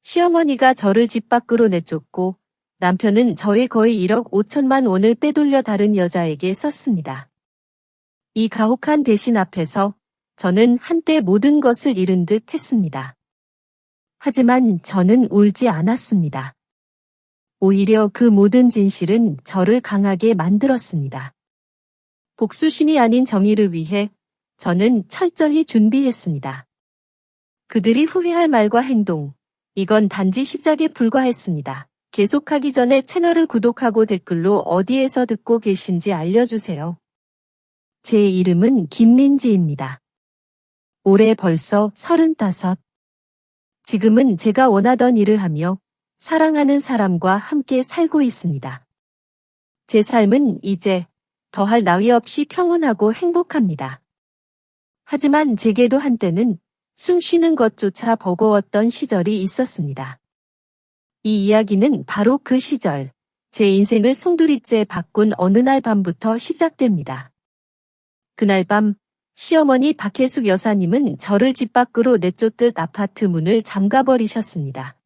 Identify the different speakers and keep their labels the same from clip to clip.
Speaker 1: 시어머니가 저를 집 밖으로 내쫓고 남편은 저의 거의 1억 5천만 원을 빼돌려 다른 여자에게 썼습니다. 이 가혹한 배신 앞에서 저는 한때 모든 것을 잃은 듯 했습니다. 하지만 저는 울지 않았습니다. 오히려 그 모든 진실은 저를 강하게 만들었습니다. 복수심이 아닌 정의를 위해 저는 철저히 준비했습니다. 그들이 후회할 말과 행동, 이건 단지 시작에 불과했습니다. 계속하기 전에 채널을 구독하고 댓글로 어디에서 듣고 계신지 알려주세요. 제 이름은 김민지입니다. 올해 벌써 35. 지금은 제가 원하던 일을 하며 사랑하는 사람과 함께 살고 있습니다. 제 삶은 이제 더할 나위 없이 평온하고 행복합니다. 하지만 제게도 한때는 숨 쉬는 것조차 버거웠던 시절이 있었습니다. 이 이야기는 바로 그 시절, 제 인생을 송두리째 바꾼 어느 날 밤부터 시작됩니다. 그날 밤, 시어머니 박혜숙 여사님은 저를 집 밖으로 내쫓듯 아파트 문을 잠가버리셨습니다.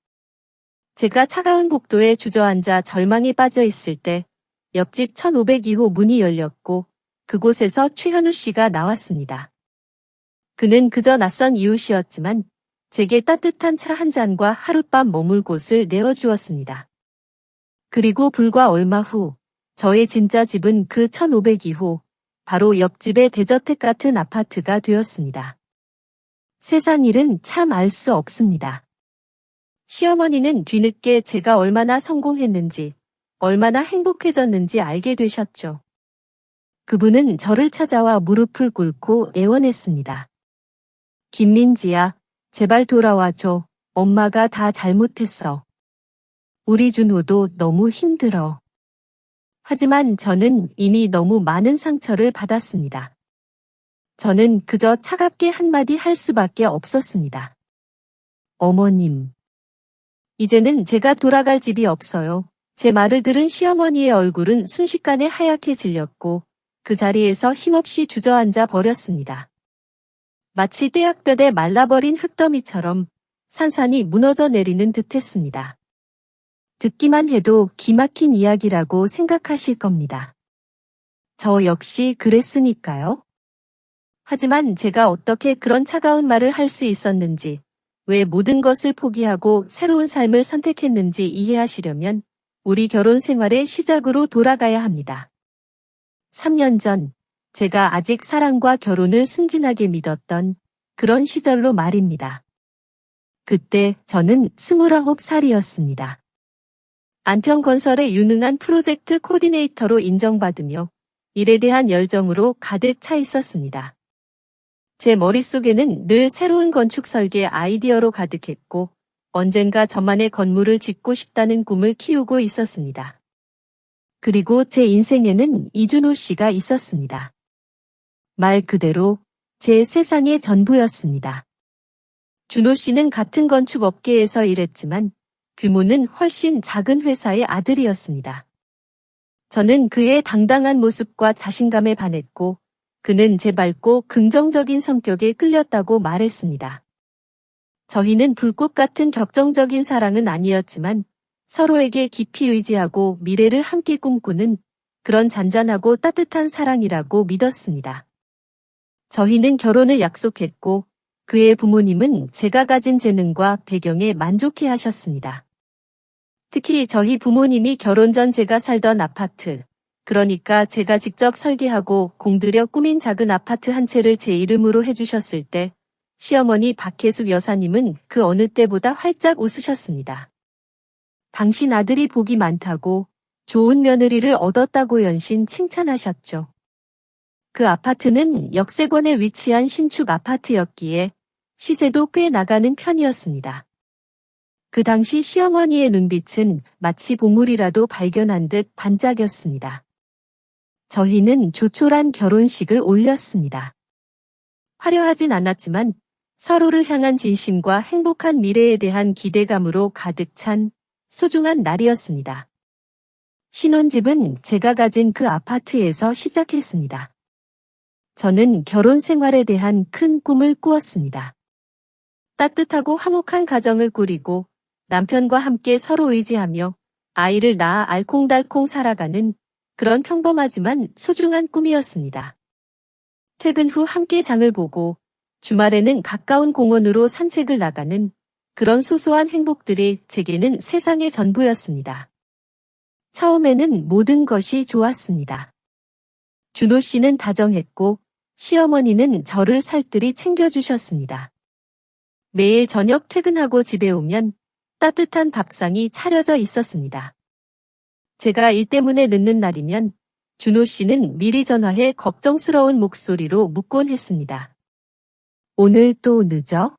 Speaker 1: 제가 차가운 복도에 주저앉아 절망에 빠져 있을 때 옆집 1502호 문이 열렸고 그곳에서 최현우 씨가 나왔습니다. 그는 그저 낯선 이웃이었지만 제게 따뜻한 차 한 잔과 하룻밤 머물 곳을 내어주었습니다. 그리고 불과 얼마 후 저의 진짜 집은 그 1502호, 바로 옆집의 대저택 같은 아파트가 되었습니다. 세상 일은 참 알 수 없습니다. 시어머니는 뒤늦게 제가 얼마나 성공했는지, 얼마나 행복해졌는지 알게 되셨죠. 그분은 저를 찾아와 무릎을 꿇고 애원했습니다. 김민지야, 제발 돌아와줘. 엄마가 다 잘못했어. 우리 준호도 너무 힘들어. 하지만 저는 이미 너무 많은 상처를 받았습니다. 저는 그저 차갑게 한마디 할 수밖에 없었습니다. 어머님. 이제는 제가 돌아갈 집이 없어요. 제 말을 들은 시어머니의 얼굴은 순식간에 하얗게 질렸고 그 자리에서 힘없이 주저앉아 버렸습니다. 마치 떼약볕에 말라버린 흙더미처럼 산산이 무너져 내리는 듯했습니다. 듣기만 해도 기막힌 이야기라고 생각하실 겁니다. 저 역시 그랬으니까요. 하지만 제가 어떻게 그런 차가운 말을 할 수 있었는지, 왜 모든 것을 포기하고 새로운 삶을 선택했는지 이해하시려면 우리 결혼 생활의 시작으로 돌아가야 합니다. 3년 전, 제가 아직 사랑과 결혼을 순진하게 믿었던 그런 시절로 말입니다. 그때 저는 29살이었습니다. 안평건설의 유능한 프로젝트 코디네이터로 인정받으며 일에 대한 열정으로 가득 차 있었습니다. 제 머릿속에는 늘 새로운 건축 설계 아이디어로 가득했고 언젠가 저만의 건물을 짓고 싶다는 꿈을 키우고 있었습니다. 그리고 제 인생에는 이준호 씨가 있었습니다. 말 그대로 제 세상의 전부였습니다. 준호 씨는 같은 건축 업계에서 일했지만 규모는 훨씬 작은 회사의 아들이었습니다. 저는 그의 당당한 모습과 자신감에 반했고 그는 제 밝고 긍정적인 성격에 끌렸다고 말했습니다. 저희는 불꽃 같은 격정적인 사랑은 아니었지만 서로에게 깊이 의지하고 미래를 함께 꿈꾸는 그런 잔잔하고 따뜻한 사랑이라고 믿었습니다. 저희는 결혼을 약속했고 그의 부모님은 제가 가진 재능과 배경에 만족해 하셨습니다. 특히 저희 부모님이 결혼 전 제가 살던 아파트, 그러니까 제가 직접 설계하고 공들여 꾸민 작은 아파트 한 채를 제 이름으로 해주셨을 때 시어머니 박혜숙 여사님은 그 어느 때보다 활짝 웃으셨습니다. 당신 아들이 복이 많다고 좋은 며느리를 얻었다고 연신 칭찬하셨죠. 그 아파트는 역세권에 위치한 신축 아파트였기에 시세도 꽤 나가는 편이었습니다. 그 당시 시어머니의 눈빛은 마치 보물이라도 발견한 듯 반짝였습니다. 저희는 조촐한 결혼식을 올렸습니다. 화려하진 않았지만 서로를 향한 진심과 행복한 미래에 대한 기대감으로 가득 찬 소중한 날이었습니다. 신혼집은 제가 가진 그 아파트에서 시작했습니다. 저는 결혼 생활에 대한 큰 꿈을 꾸었습니다. 따뜻하고 화목한 가정을 꾸리고 남편과 함께 서로 의지하며 아이를 낳아 알콩달콩 살아가는 그런 평범하지만 소중한 꿈이었습니다. 퇴근 후 함께 장을 보고 주말에는 가까운 공원으로 산책을 나가는 그런 소소한 행복들이 제게는 세상의 전부였습니다. 처음에는 모든 것이 좋았습니다. 준호 씨는 다정했고 시어머니는 저를 살뜰히 챙겨주셨습니다. 매일 저녁 퇴근하고 집에 오면 따뜻한 밥상이 차려져 있었습니다. 제가 일 때문에 늦는 날이면 준호 씨는 미리 전화해 걱정스러운 목소리로 묻곤 했습니다. 오늘 또 늦어?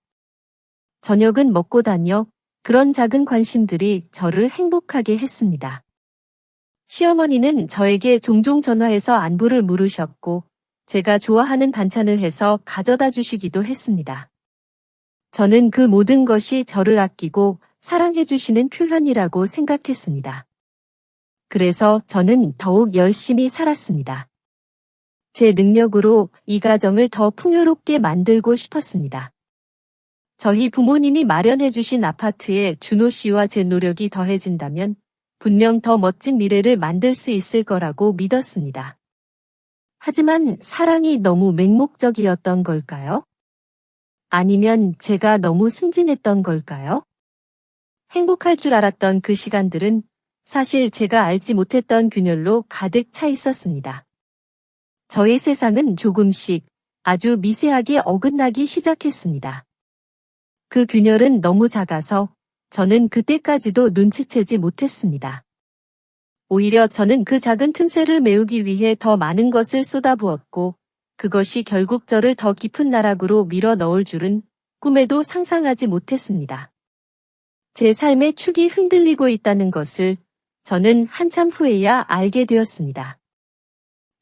Speaker 1: 저녁은 먹고 다녀. 그런 작은 관심들이 저를 행복하게 했습니다. 시어머니는 저에게 종종 전화해서 안부를 물으셨고 제가 좋아하는 반찬을 해서 가져다 주시기도 했습니다. 저는 그 모든 것이 저를 아끼고 사랑해 주시는 표현이라고 생각했습니다. 그래서 저는 더욱 열심히 살았습니다. 제 능력으로 이 가정을 더 풍요롭게 만들고 싶었습니다. 저희 부모님이 마련해 주신 아파트에 준호 씨와 제 노력이 더해진다면 분명 더 멋진 미래를 만들 수 있을 거라고 믿었습니다. 하지만 사랑이 너무 맹목적이었던 걸까요? 아니면 제가 너무 순진했던 걸까요? 행복할 줄 알았던 그 시간들은 사실 제가 알지 못했던 균열로 가득 차 있었습니다. 저의 세상은 조금씩 아주 미세하게 어긋나기 시작했습니다. 그 균열은 너무 작아서 저는 그때까지도 눈치채지 못했습니다. 오히려 저는 그 작은 틈새를 메우기 위해 더 많은 것을 쏟아부었고 그것이 결국 저를 더 깊은 나락으로 밀어 넣을 줄은 꿈에도 상상하지 못했습니다. 제 삶의 축이 흔들리고 있다는 것을 저는 한참 후에야 알게 되었습니다.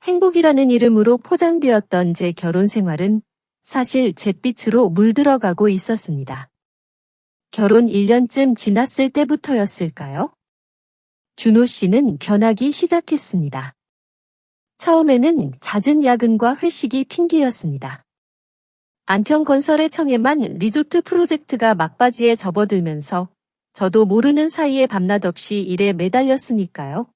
Speaker 1: 행복이라는 이름으로 포장되었던 제 결혼 생활은 사실 잿빛으로 물들어가고 있었습니다. 결혼 1년쯤 지났을 때부터였을까요? 준호 씨는 변하기 시작했습니다. 처음에는 잦은 야근과 회식이 핑계였습니다. 안평건설의 청해만 리조트 프로젝트가 막바지에 접어들면서 저도 모르는 사이에 밤낮 없이 일에 매달렸으니까요.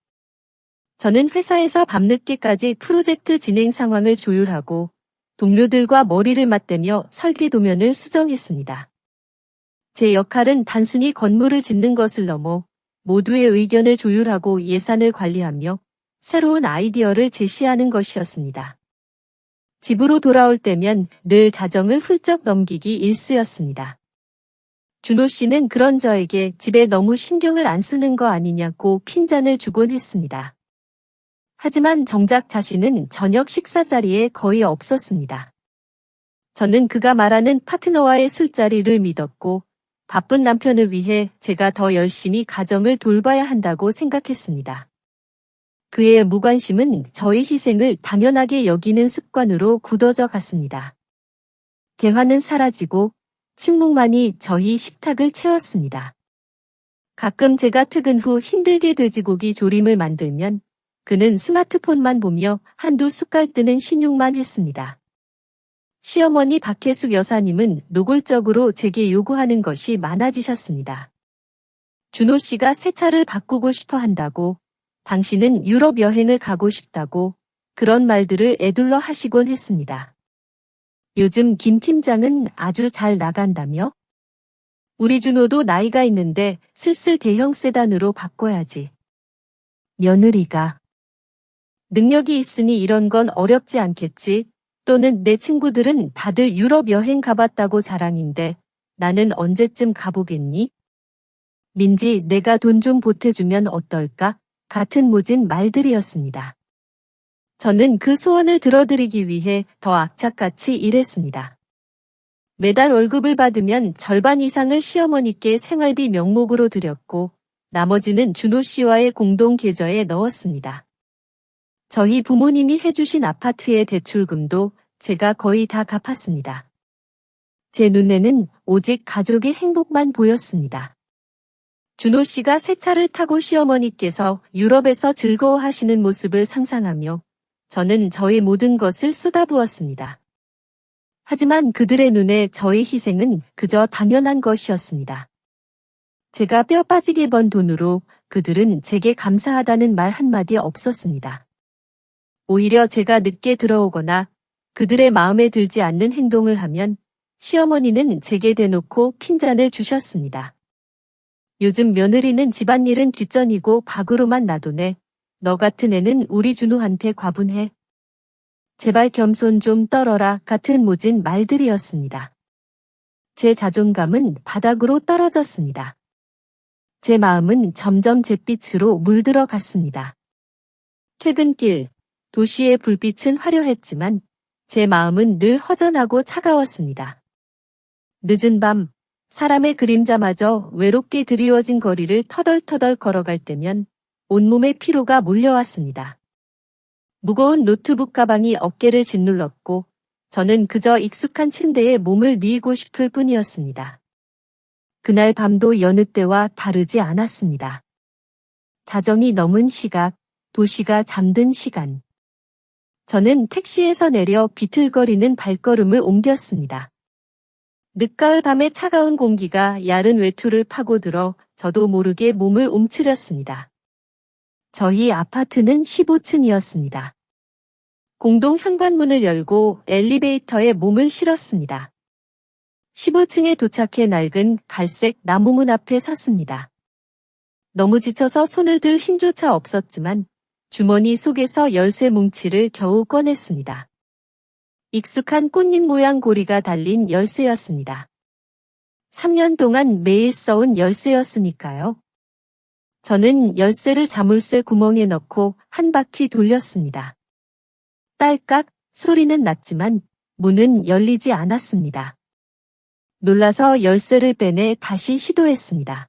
Speaker 1: 저는 회사에서 밤늦게까지 프로젝트 진행 상황을 조율하고 동료들과 머리를 맞대며 설계 도면을 수정했습니다. 제 역할은 단순히 건물을 짓는 것을 넘어 모두의 의견을 조율하고 예산을 관리하며 새로운 아이디어를 제시하는 것이었습니다. 집으로 돌아올 때면 늘 자정을 훌쩍 넘기기 일쑤였습니다. 준호 씨는 그런 저에게 집에 너무 신경을 안 쓰는 거 아니냐고 핀잔을 주곤 했습니다. 하지만 정작 자신은 저녁 식사 자리에 거의 없었습니다. 저는 그가 말하는 파트너와의 술자리를 믿었고 바쁜 남편을 위해 제가 더 열심히 가정을 돌봐야 한다고 생각했습니다. 그의 무관심은 저의 희생을 당연하게 여기는 습관으로 굳어져 갔습니다. 대화는 사라지고 침묵만이 저희 식탁을 채웠습니다. 가끔 제가 퇴근 후 힘들게 돼지고기 조림을 만들면 그는 스마트폰만 보며 한두 숟갈 뜨는 신용만 했습니다. 시어머니 박혜숙 여사님은 노골적으로 제게 요구하는 것이 많아지셨습니다. 준호 씨가 새 차를 바꾸고 싶어 한다고, 당신은 유럽 여행을 가고 싶다고 그런 말들을 에둘러 하시곤 했습니다. 요즘 김 팀장은 아주 잘 나간다며? 우리 준호도 나이가 있는데 슬슬 대형 세단으로 바꿔야지. 며느리가 능력이 있으니 이런 건 어렵지 않겠지. 또는 내 친구들은 다들 유럽 여행 가봤다고 자랑인데 나는 언제쯤 가보겠니? 민지, 내가 돈 좀 보태주면 어떨까? 같은 모진 말들이었습니다. 저는 그 소원을 들어드리기 위해 더 악착같이 일했습니다. 매달 월급을 받으면 절반 이상을 시어머니께 생활비 명목으로 드렸고 나머지는 준호 씨와의 공동 계좌에 넣었습니다. 저희 부모님이 해주신 아파트의 대출금도 제가 거의 다 갚았습니다. 제 눈에는 오직 가족의 행복만 보였습니다. 준호 씨가 새 차를 타고 시어머니께서 유럽에서 즐거워하시는 모습을 상상하며 저는 저의 모든 것을 쏟아부었습니다. 하지만 그들의 눈에 저의 희생은 그저 당연한 것이었습니다. 제가 뼈 빠지게 번 돈으로 그들은 제게 감사하다는 말 한마디 없었습니다. 오히려 제가 늦게 들어오거나 그들의 마음에 들지 않는 행동을 하면 시어머니는 제게 대놓고 핀잔을 주셨습니다. 요즘 며느리는 집안일은 뒷전이고 밖으로만 놔두네. 너 같은 애는 우리 준호한테 과분해. 제발 겸손 좀 떨어라 같은 모진 말들이었습니다. 제 자존감은 바닥으로 떨어졌습니다. 제 마음은 점점 잿빛으로 물들어 갔습니다. 퇴근길, 도시의 불빛은 화려했지만 제 마음은 늘 허전하고 차가웠습니다. 늦은 밤, 사람의 그림자마저 외롭게 드리워진 거리를 터덜터덜 걸어갈 때면 온몸에 피로가 몰려왔습니다. 무거운 노트북 가방이 어깨를 짓눌렀고 저는 그저 익숙한 침대에 몸을 뉘고 싶을 뿐이었습니다. 그날 밤도 여느 때와 다르지 않았습니다. 자정이 넘은 시각, 도시가 잠든 시간. 저는 택시에서 내려 비틀거리는 발걸음을 옮겼습니다. 늦가을 밤의 차가운 공기가 야른 외투를 파고들어 저도 모르게 몸을 움츠렸습니다. 저희 아파트는 15층이었습니다. 공동 현관문을 열고 엘리베이터에 몸을 실었습니다. 15층에 도착해 낡은 갈색 나무문 앞에 섰습니다. 너무 지쳐서 손을 들 힘조차 없었지만 주머니 속에서 열쇠 뭉치를 겨우 꺼냈습니다. 익숙한 꽃잎 모양 고리가 달린 열쇠였습니다. 3년 동안 매일 써온 열쇠였으니까요. 저는 열쇠를 자물쇠 구멍에 넣고 한 바퀴 돌렸습니다. 딸깍 소리는 났지만 문은 열리지 않았습니다. 놀라서 열쇠를 빼내 다시 시도했습니다.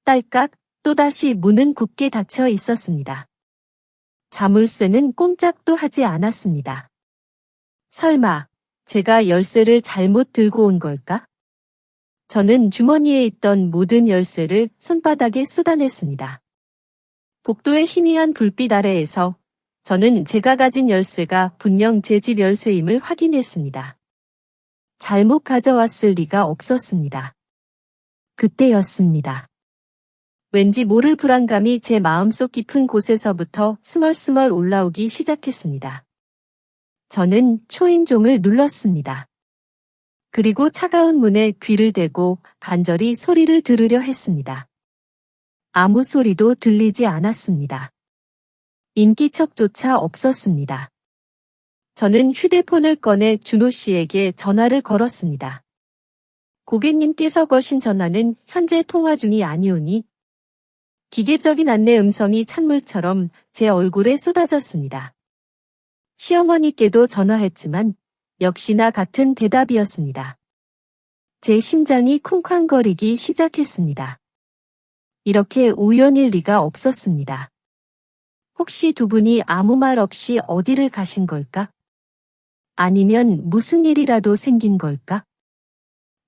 Speaker 1: 딸깍 또다시 문은 굳게 닫혀 있었습니다. 자물쇠는 꼼짝도 하지 않았습니다. 설마 제가 열쇠를 잘못 들고 온 걸까? 저는 주머니에 있던 모든 열쇠를 손바닥에 쏟아냈습니다. 복도의 희미한 불빛 아래에서 저는 제가 가진 열쇠가 분명 제 집 열쇠임을 확인했습니다. 잘못 가져왔을 리가 없었습니다. 그때였습니다. 왠지 모를 불안감이 제 마음속 깊은 곳에서부터 스멀스멀 올라오기 시작했습니다. 저는 초인종을 눌렀습니다. 그리고 차가운 문에 귀를 대고 간절히 소리를 들으려 했습니다. 아무 소리도 들리지 않았습니다. 인기척조차 없었습니다. 저는 휴대폰을 꺼내 준호 씨에게 전화를 걸었습니다. 고객님께서 거신 전화는 현재 통화 중이 아니오니 기계적인 안내 음성이 찬물처럼 제 얼굴에 쏟아졌습니다. 시어머니께도 전화했지만 역시나 같은 대답이었습니다. 제 심장이 쿵쾅거리기 시작했습니다. 이렇게 우연일 리가 없었습니다. 혹시 두 분이 아무 말 없이 어디를 가신 걸까? 아니면 무슨 일이라도 생긴 걸까?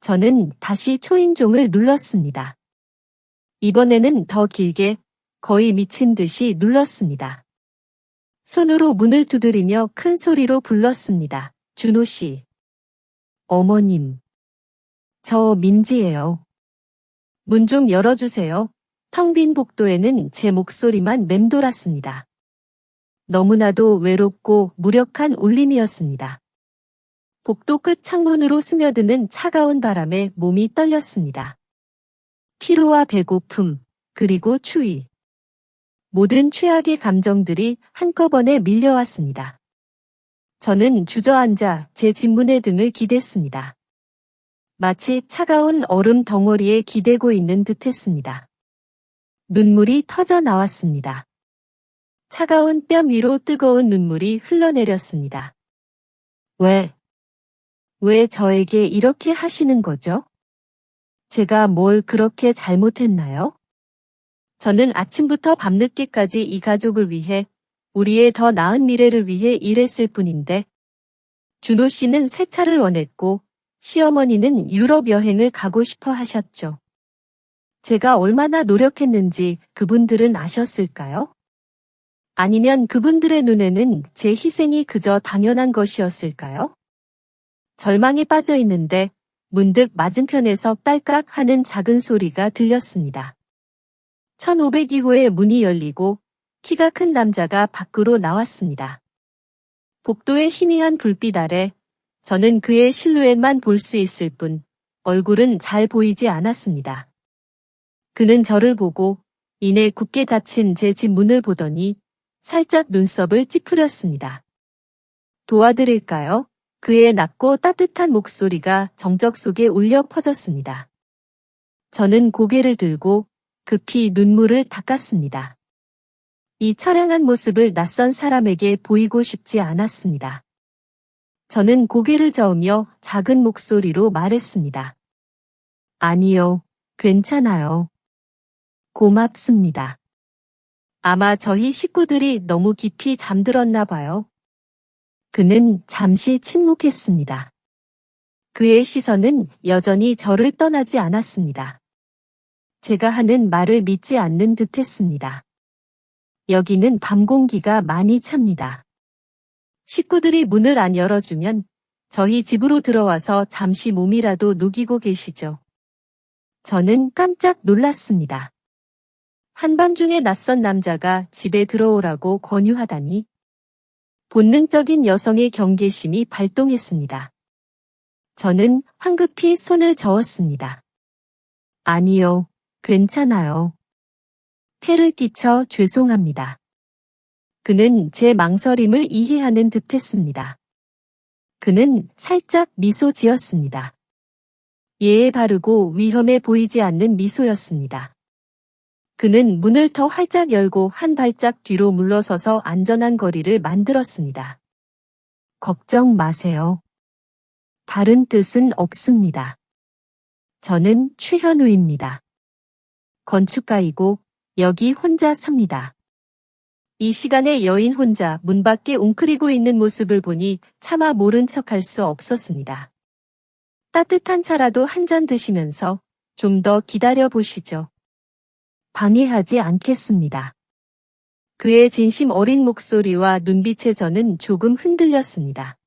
Speaker 1: 저는 다시 초인종을 눌렀습니다. 이번에는 더 길게, 거의 미친 듯이 눌렀습니다. 손으로 문을 두드리며 큰 소리로 불렀습니다. 준호 씨. 어머님. 저 민지예요. 문 좀 열어주세요. 텅 빈 복도에는 제 목소리만 맴돌았습니다. 너무나도 외롭고 무력한 울림이었습니다. 복도 끝 창문으로 스며드는 차가운 바람에 몸이 떨렸습니다. 피로와 배고픔, 그리고 추위. 모든 최악의 감정들이 한꺼번에 밀려왔습니다. 저는 주저앉아 제 집문의 등을 기댔습니다. 마치 차가운 얼음 덩어리에 기대고 있는 듯했습니다. 눈물이 터져 나왔습니다. 차가운 뺨 위로 뜨거운 눈물이 흘러내렸습니다. 왜 저에게 이렇게 하시는 거죠? 제가 뭘 그렇게 잘못했나요? 저는 아침부터 밤늦게까지 이 가족을 위해, 우리의 더 나은 미래를 위해 일했을 뿐인데, 준호 씨는 새 차를 원했고, 시어머니는 유럽 여행을 가고 싶어 하셨죠. 제가 얼마나 노력했는지 그분들은 아셨을까요? 아니면 그분들의 눈에는 제 희생이 그저 당연한 것이었을까요? 절망에 빠져 있는데 문득 맞은편에서 딸깍 하는 작은 소리가 들렸습니다. 1502호의 문이 열리고 키가 큰 남자가 밖으로 나왔습니다. 복도의 희미한 불빛 아래 저는 그의 실루엣만 볼 수 있을 뿐 얼굴은 잘 보이지 않았습니다. 그는 저를 보고 이내 굳게 닫힌 제 집 문을 보더니 살짝 눈썹을 찌푸렸습니다. 도와드릴까요? 그의 낮고 따뜻한 목소리가 정적 속에 울려 퍼졌습니다. 저는 고개를 들고 급히 눈물을 닦았습니다. 이 처량한 모습을 낯선 사람에게 보이고 싶지 않았습니다. 저는 고개를 저으며 작은 목소리로 말했습니다. 아니요, 괜찮아요. 고맙습니다. 아마 저희 식구들이 너무 깊이 잠들었나 봐요. 그는 잠시 침묵했습니다. 그의 시선은 여전히 저를 떠나지 않았습니다. 제가 하는 말을 믿지 않는 듯 했습니다. 여기는 밤 공기가 많이 찹니다. 식구들이 문을 안 열어주면 저희 집으로 들어와서 잠시 몸이라도 녹이고 계시죠. 저는 깜짝 놀랐습니다. 한밤중에 낯선 남자가 집에 들어오라고 권유하다니. 본능적인 여성의 경계심이 발동했습니다. 저는 황급히 손을 저었습니다. 아니요, 괜찮아요. 폐를 끼쳐 죄송합니다. 그는 제 망설임을 이해하는 듯했습니다. 그는 살짝 미소 지었습니다. 예에 바르고 위험해 보이지 않는 미소였습니다. 그는 문을 더 활짝 열고 한 발짝 뒤로 물러서서 안전한 거리를 만들었습니다. 걱정 마세요. 다른 뜻은 없습니다. 저는 최현우입니다. 건축가이고 여기 혼자 삽니다. 이 시간에 여인 혼자 문 밖에 웅크리고 있는 모습을 보니 차마 모른 척할 수 없었습니다. 따뜻한 차라도 한 잔 드시면서 좀 더 기다려 보시죠. 방해하지 않겠습니다. 그의 진심 어린 목소리와 눈빛에 저는 조금 흔들렸습니다.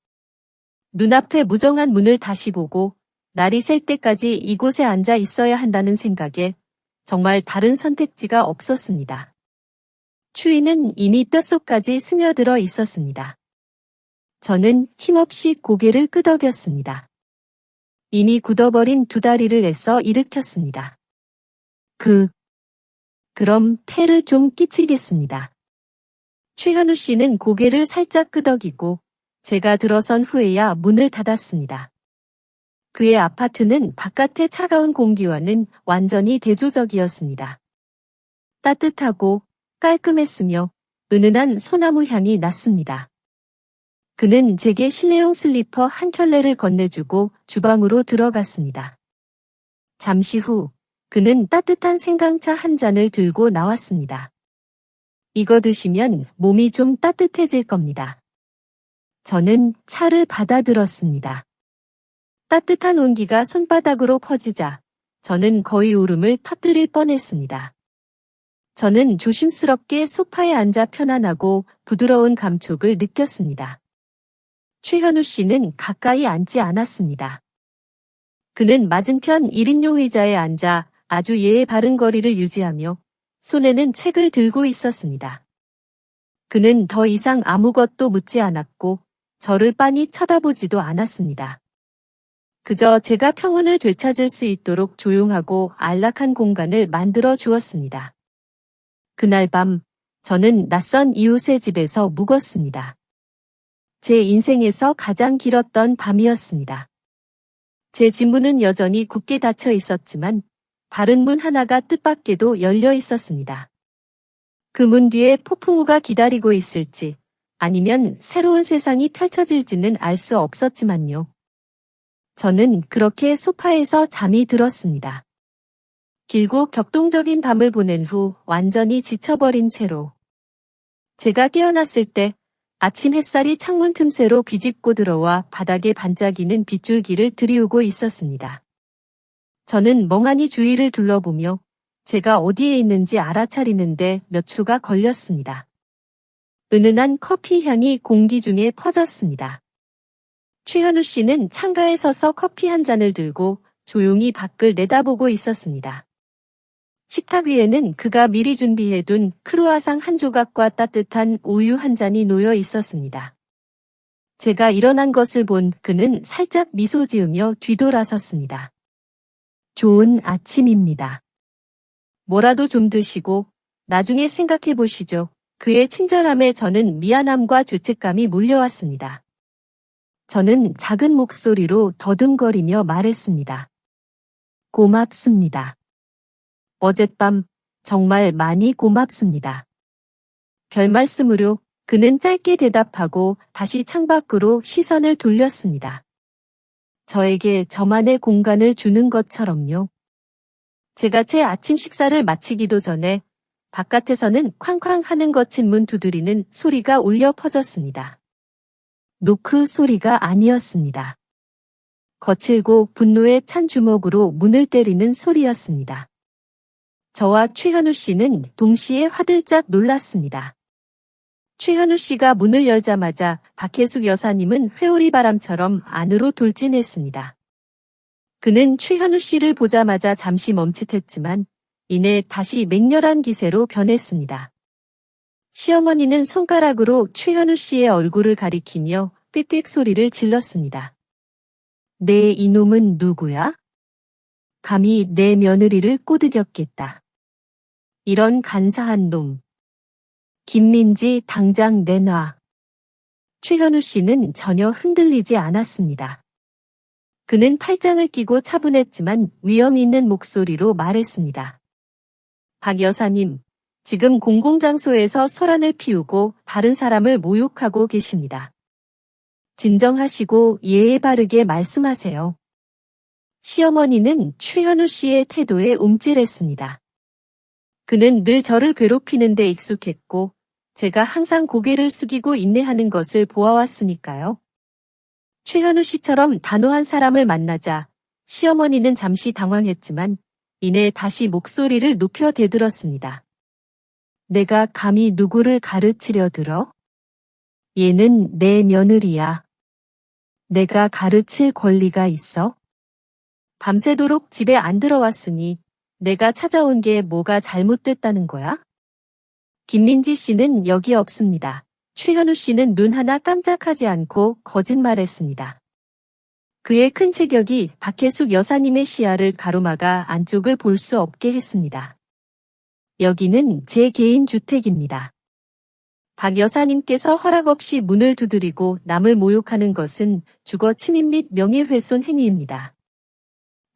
Speaker 1: 눈앞에 무정한 문을 다시 보고 날이 셀 때까지 이곳에 앉아 있어야 한다는 생각에 정말 다른 선택지가 없었습니다. 추위는 이미 뼛속까지 스며들어 있었습니다. 저는 힘없이 고개를 끄덕였습니다. 이미 굳어버린 두 다리를 애써 일으켰습니다. 그럼 폐를 좀 끼치겠습니다. 최현우 씨는 고개를 살짝 끄덕이고 제가 들어선 후에야 문을 닫았습니다. 그의 아파트는 바깥의 차가운 공기와는 완전히 대조적이었습니다. 따뜻하고 깔끔했으며 은은한 소나무 향이 났습니다. 그는 제게 실내용 슬리퍼 한 켤레를 건네주고 주방으로 들어갔습니다. 잠시 후 그는 따뜻한 생강차 한 잔을 들고 나왔습니다. 이거 드시면 몸이 좀 따뜻해질 겁니다. 저는 차를 받아들었습니다. 따뜻한 온기가 손바닥으로 퍼지자 저는 거의 울음을 터뜨릴 뻔했습니다. 저는 조심스럽게 소파에 앉아 편안하고 부드러운 감촉을 느꼈습니다. 최현우 씨는 가까이 앉지 않았습니다. 그는 맞은편 1인용 의자에 앉아 아주 예의 바른 거리를 유지하며 손에는 책을 들고 있었습니다. 그는 더 이상 아무것도 묻지 않았고 저를 빤히 쳐다보지도 않았습니다. 그저 제가 평온을 되찾을 수 있도록 조용하고 안락한 공간을 만들어 주었습니다. 그날 밤 저는 낯선 이웃의 집에서 묵었습니다. 제 인생에서 가장 길었던 밤이었습니다. 제 집 문은 여전히 굳게 닫혀 있었지만 다른 문 하나가 뜻밖에도 열려 있었습니다. 그 문 뒤에 폭풍우가 기다리고 있을지 아니면 새로운 세상이 펼쳐질지는 알 수 없었지만요. 저는 그렇게 소파에서 잠이 들었습니다. 길고 격동적인 밤을 보낸 후 완전히 지쳐버린 채로 제가 깨어났을 때 아침 햇살이 창문 틈새로 비집고 들어와 바닥에 반짝이는 빗줄기를 들이우고 있었습니다. 저는 멍하니 주위를 둘러보며 제가 어디에 있는지 알아차리는데 몇 초가 걸렸습니다. 은은한 커피 향이 공기 중에 퍼졌습니다. 최현우 씨는 창가에 서서 커피 한 잔을 들고 조용히 밖을 내다보고 있었습니다. 식탁 위에는 그가 미리 준비해둔 크루아상 한 조각과 따뜻한 우유 한 잔이 놓여 있었습니다. 제가 일어난 것을 본 그는 살짝 미소 지으며 뒤돌아섰습니다. 좋은 아침입니다. 뭐라도 좀 드시고 나중에 생각해 보시죠. 그의 친절함에 저는 미안함과 죄책감이 몰려왔습니다. 저는 작은 목소리로 더듬거리며 말했습니다. 고맙습니다. 어젯밤 정말 많이 고맙습니다. 별말씀으로 그는 짧게 대답하고 다시 창밖으로 시선을 돌렸습니다. 저에게 저만의 공간을 주는 것처럼요. 제가 제 아침 식사를 마치기도 전에 바깥에서는 쾅쾅 하는 거친 문 두드리는 소리가 울려 퍼졌습니다. 노크 소리가 아니었습니다. 거칠고 분노에 찬 주먹으로 문을 때리는 소리였습니다. 저와 최현우 씨는 동시에 화들짝 놀랐습니다. 최현우 씨가 문을 열자마자 박혜숙 여사님은 회오리 바람처럼 안으로 돌진했습니다. 그는 최현우 씨를 보자마자 잠시 멈칫했지만 이내 다시 맹렬한 기세로 변했습니다. 시어머니는 손가락으로 최현우 씨의 얼굴을 가리키며 삑삑 소리를 질렀습니다. 내 이놈은 누구야? 감히 내 며느리를 꼬드겼겠다. 이런 간사한 놈. 김민지 당장 내놔. 최현우 씨는 전혀 흔들리지 않았습니다. 그는 팔짱을 끼고 차분했지만 위험 있는 목소리로 말했습니다. 박 여사님, 지금 공공장소에서 소란을 피우고 다른 사람을 모욕하고 계십니다. 진정하시고 예의 바르게 말씀하세요. 시어머니는 최현우 씨의 태도에 움찔했습니다. 그는 늘 저를 괴롭히는 데 익숙했고 제가 항상 고개를 숙이고 인내하는 것을 보아왔으니까요. 최현우 씨처럼 단호한 사람을 만나자 시어머니는 잠시 당황했지만 이내 다시 목소리를 높여 대들었습니다. 내가 감히 누구를 가르치려 들어? 얘는 내 며느리야. 내가 가르칠 권리가 있어? 밤새도록 집에 안 들어왔으니 내가 찾아온 게 뭐가 잘못됐다는 거야? 김민지 씨는 여기 없습니다. 최현우 씨는 눈 하나 깜짝하지 않고 거짓말했습니다. 그의 큰 체격이 박혜숙 여사님의 시야를 가로막아 안쪽을 볼 수 없게 했습니다. 여기는 제 개인 주택입니다. 박 여사님께서 허락 없이 문을 두드리고 남을 모욕하는 것은 주거 침입 및 명예훼손 행위입니다.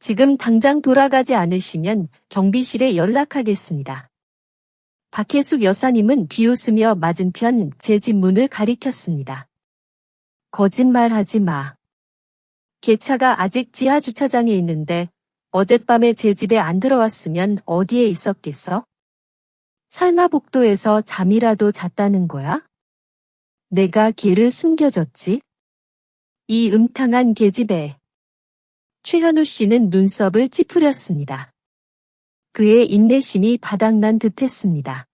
Speaker 1: 지금 당장 돌아가지 않으시면 경비실에 연락하겠습니다. 박혜숙 여사님은 비웃으며 맞은편 제 집 문을 가리켰습니다. 거짓말하지 마. 개차가 아직 지하 주차장에 있는데 어젯밤에 제 집에 안 들어왔으면 어디에 있었겠어? 설마 복도에서 잠이라도 잤다는 거야? 내가 개를 숨겨줬지? 이 음탕한 계집애. 최현우 씨는 눈썹을 찌푸렸습니다. 그의 인내심이 바닥난 듯했습니다.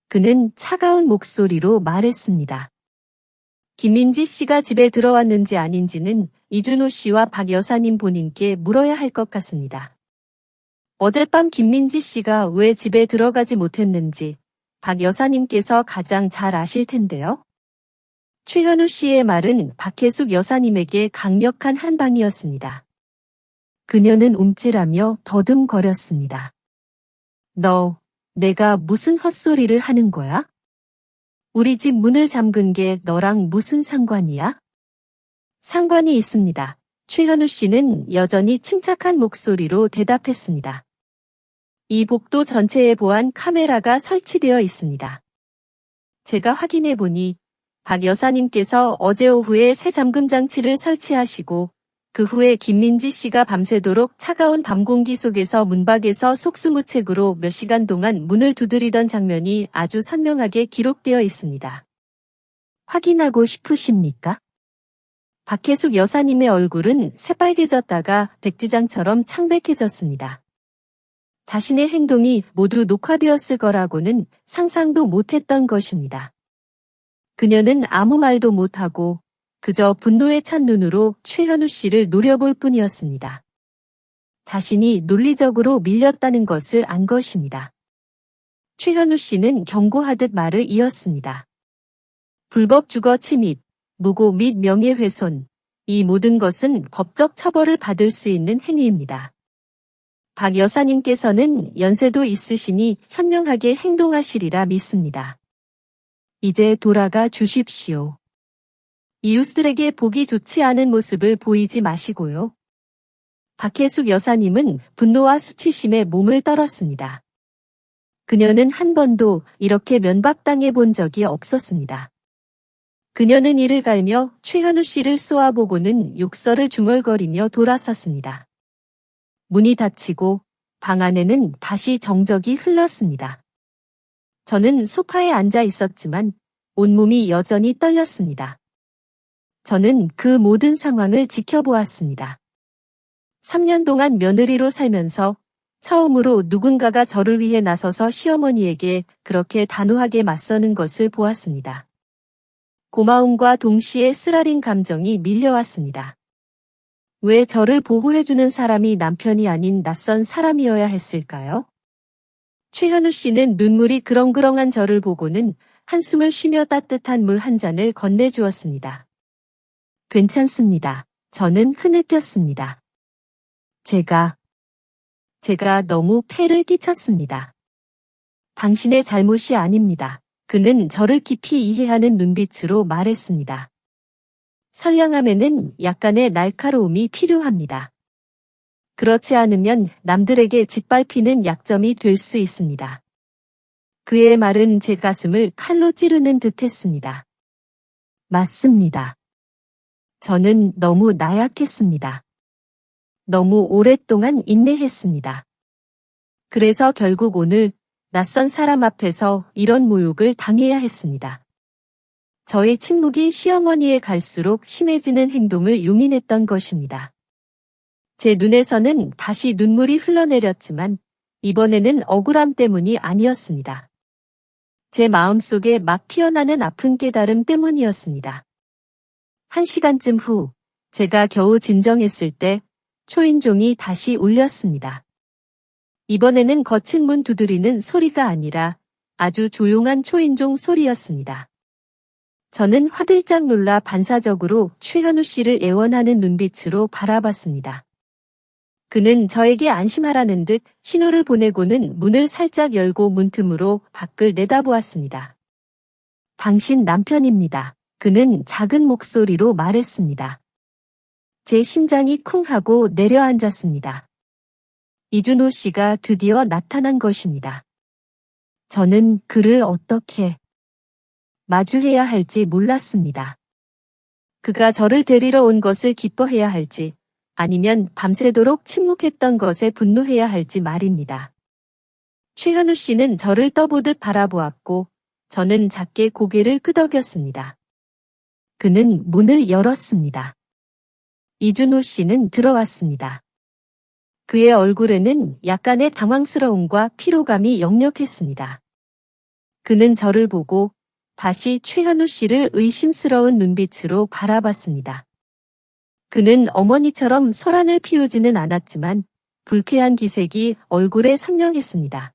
Speaker 1: 그는 차가운 목소리로 말했습니다. 김민지 씨가 집에 들어왔는지 아닌지는 이준호 씨와 박 여사님 본인께 물어야 할 것 같습니다. 어젯밤 김민지 씨가 왜 집에 들어가지 못했는지 박 여사님께서 가장 잘 아실 텐데요. 최현우 씨의 말은 박혜숙 여사님에게 강력한 한방이었습니다. 그녀는 움찔하며 더듬거렸습니다. 너, 내가 무슨 헛소리를 하는 거야? 우리 집 문을 잠근 게 너랑 무슨 상관이야? 상관이 있습니다. 최현우 씨는 여전히 침착한 목소리로 대답했습니다. 이 복도 전체에 보안 카메라가 설치되어 있습니다. 제가 확인해 보니 박 여사님께서 어제 오후에 새 잠금 장치를 설치하시고 그 후에 김민지 씨가 밤새도록 차가운 밤 공기 속에서 문밖에서 속수무책으로 몇 시간 동안 문을 두드리던 장면이 아주 선명하게 기록되어 있습니다. 확인하고 싶으십니까? 박혜숙 여사님의 얼굴은 새빨개졌다가 백지장처럼 창백해졌습니다. 자신의 행동이 모두 녹화되었을 거라고는 상상도 못했던 것입니다. 그녀는 아무 말도 못하고 그저 분노에 찬 눈으로 최현우 씨를 노려볼 뿐이었습니다. 자신이 논리적으로 밀렸다는 것을 안 것입니다. 최현우 씨는 경고하듯 말을 이었습니다. 불법 주거 침입, 무고 및 명예훼손, 이 모든 것은 법적 처벌을 받을 수 있는 행위입니다. 박 여사님께서는 연세도 있으시니 현명하게 행동하시리라 믿습니다. 이제 돌아가 주십시오. 이웃들에게 보기 좋지 않은 모습을 보이지 마시고요. 박혜숙 여사님은 분노와 수치심에 몸을 떨었습니다. 그녀는 한 번도 이렇게 면박당해 본 적이 없었습니다. 그녀는 이를 갈며 최현우 씨를 쏘아보고는 욕설을 중얼거리며 돌아섰습니다. 문이 닫히고 방 안에는 다시 정적이 흘렀습니다. 저는 소파에 앉아 있었지만 온몸이 여전히 떨렸습니다. 저는 그 모든 상황을 지켜보았습니다. 3년 동안 며느리로 살면서 처음으로 누군가가 저를 위해 나서서 시어머니에게 그렇게 단호하게 맞서는 것을 보았습니다. 고마움과 동시에 쓰라린 감정이 밀려왔습니다. 왜 저를 보호해주는 사람이 남편이 아닌 낯선 사람이어야 했을까요? 최현우 씨는 눈물이 그렁그렁한 저를 보고는 한숨을 쉬며 따뜻한 물 한 잔을 건네주었습니다. 괜찮습니다. 저는 흐느꼈습니다. 제가 너무 폐를 끼쳤습니다. 당신의 잘못이 아닙니다. 그는 저를 깊이 이해하는 눈빛으로 말했습니다. 선량함에는 약간의 날카로움이 필요합니다. 그렇지 않으면 남들에게 짓밟히는 약점이 될 수 있습니다. 그의 말은 제 가슴을 칼로 찌르는 듯했습니다. 맞습니다. 저는 너무 나약했습니다. 너무 오랫동안 인내했습니다. 그래서 결국 오늘 낯선 사람 앞에서 이런 모욕을 당해야 했습니다. 저의 침묵이 시어머니에 갈수록 심해지는 행동을 용인했던 것입니다. 제 눈에서는 다시 눈물이 흘러내렸지만 이번에는 억울함 때문이 아니었습니다. 제 마음속에 막 피어나는 아픈 깨달음 때문이었습니다. 1시간쯤 후 제가 겨우 진정했을 때 초인종이 다시 울렸습니다. 이번에는 거친 문 두드리는 소리가 아니라 아주 조용한 초인종 소리였습니다. 저는 화들짝 놀라 반사적으로 최현우 씨를 애원하는 눈빛으로 바라봤습니다. 그는 저에게 안심하라는 듯 신호를 보내고는 문을 살짝 열고 문틈으로 밖을 내다보았습니다. 당신 남편입니다. 그는 작은 목소리로 말했습니다. 제 심장이 쿵 하고 내려앉았습니다. 이준호 씨가 드디어 나타난 것입니다. 저는 그를 어떻게 마주해야 할지 몰랐습니다. 그가 저를 데리러 온 것을 기뻐해야 할지 아니면 밤새도록 침묵했던 것에 분노해야 할지 말입니다. 최현우 씨는 저를 떠보듯 바라보았고 저는 작게 고개를 끄덕였습니다. 그는 문을 열었습니다. 이준호 씨는 들어왔습니다. 그의 얼굴에는 약간의 당황스러움과 피로감이 역력했습니다. 그는 저를 보고 다시 최현우 씨를 의심스러운 눈빛으로 바라봤습니다. 그는 어머니처럼 소란을 피우지는 않았지만 불쾌한 기색이 얼굴에 선명했습니다.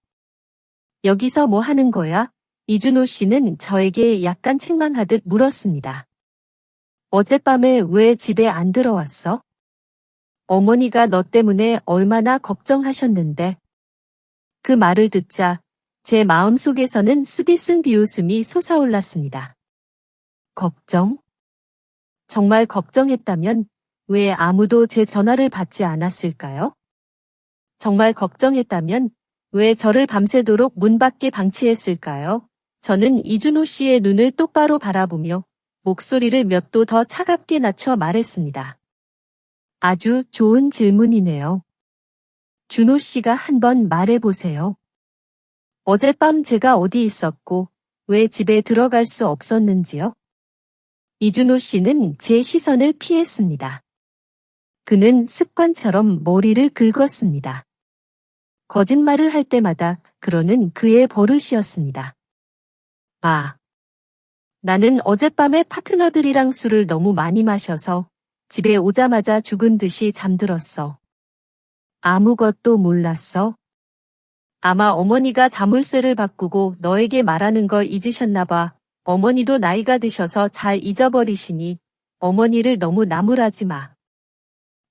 Speaker 1: 여기서 뭐 하는 거야? 이준호 씨는 저에게 약간 책망하듯 물었습니다. 어젯밤에 왜 집에 안 들어왔어? 어머니가 너 때문에 얼마나 걱정하셨는데. 그 말을 듣자 제 마음속에서는 쓰디 쓴 비웃음이 솟아올랐습니다. 걱정? 정말 걱정했다면 왜 아무도 제 전화를 받지 않았을까요? 정말 걱정했다면 왜 저를 밤새도록 문 밖에 방치했을까요? 저는 이준호 씨의 눈을 똑바로 바라보며 목소리를 몇 도 더 차갑게 낮춰 말했습니다. 아주 좋은 질문이네요. 준호 씨가 한번 말해보세요. 어젯밤 제가 어디 있었고 왜 집에 들어갈 수 없었는지요? 이준호 씨는 제 시선을 피했습니다. 그는 습관처럼 머리를 긁었습니다. 거짓말을 할 때마다 그러는 그의 버릇이었습니다. 아, 나는 어젯밤에 파트너들이랑 술을 너무 많이 마셔서 집에 오자마자 죽은 듯이 잠들었어. 아무것도 몰랐어. 아마 어머니가 자물쇠를 바꾸고 너에게 말하는 걸 잊으셨나 봐. 어머니도 나이가 드셔서 잘 잊어버리시니 어머니를 너무 나무라지 마.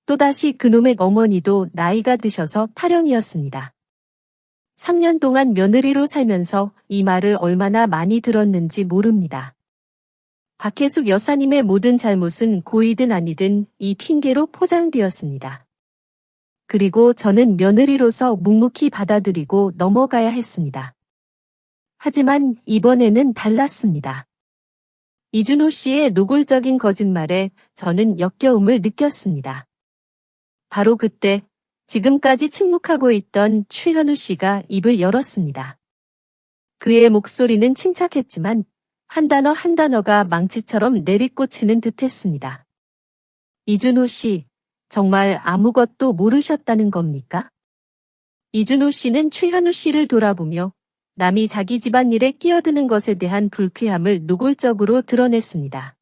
Speaker 1: 또다시 그놈의 어머니도 나이가 드셔서 타령이었습니다. 3년 동안 며느리로 살면서 이 말을 얼마나 많이 들었는지 모릅니다. 박혜숙 여사님의 모든 잘못은 고이든 아니든 이 핑계로 포장되었습니다. 그리고 저는 며느리로서 묵묵히 받아들이고 넘어가야 했습니다. 하지만 이번에는 달랐습니다. 이준호 씨의 노골적인 거짓말에 저는 역겨움을 느꼈습니다. 바로 그때 지금까지 침묵하고 있던 최현우 씨가 입을 열었습니다. 그의 목소리는 침착했지만 한 단어 한 단어가 망치처럼 내리꽂히는 듯했습니다. 이준호 씨, 정말 아무것도 모르셨다는 겁니까? 이준호 씨는 최현우 씨를 돌아보며 남이 자기 집안일에 끼어드는 것에 대한 불쾌함을 노골적으로 드러냈습니다.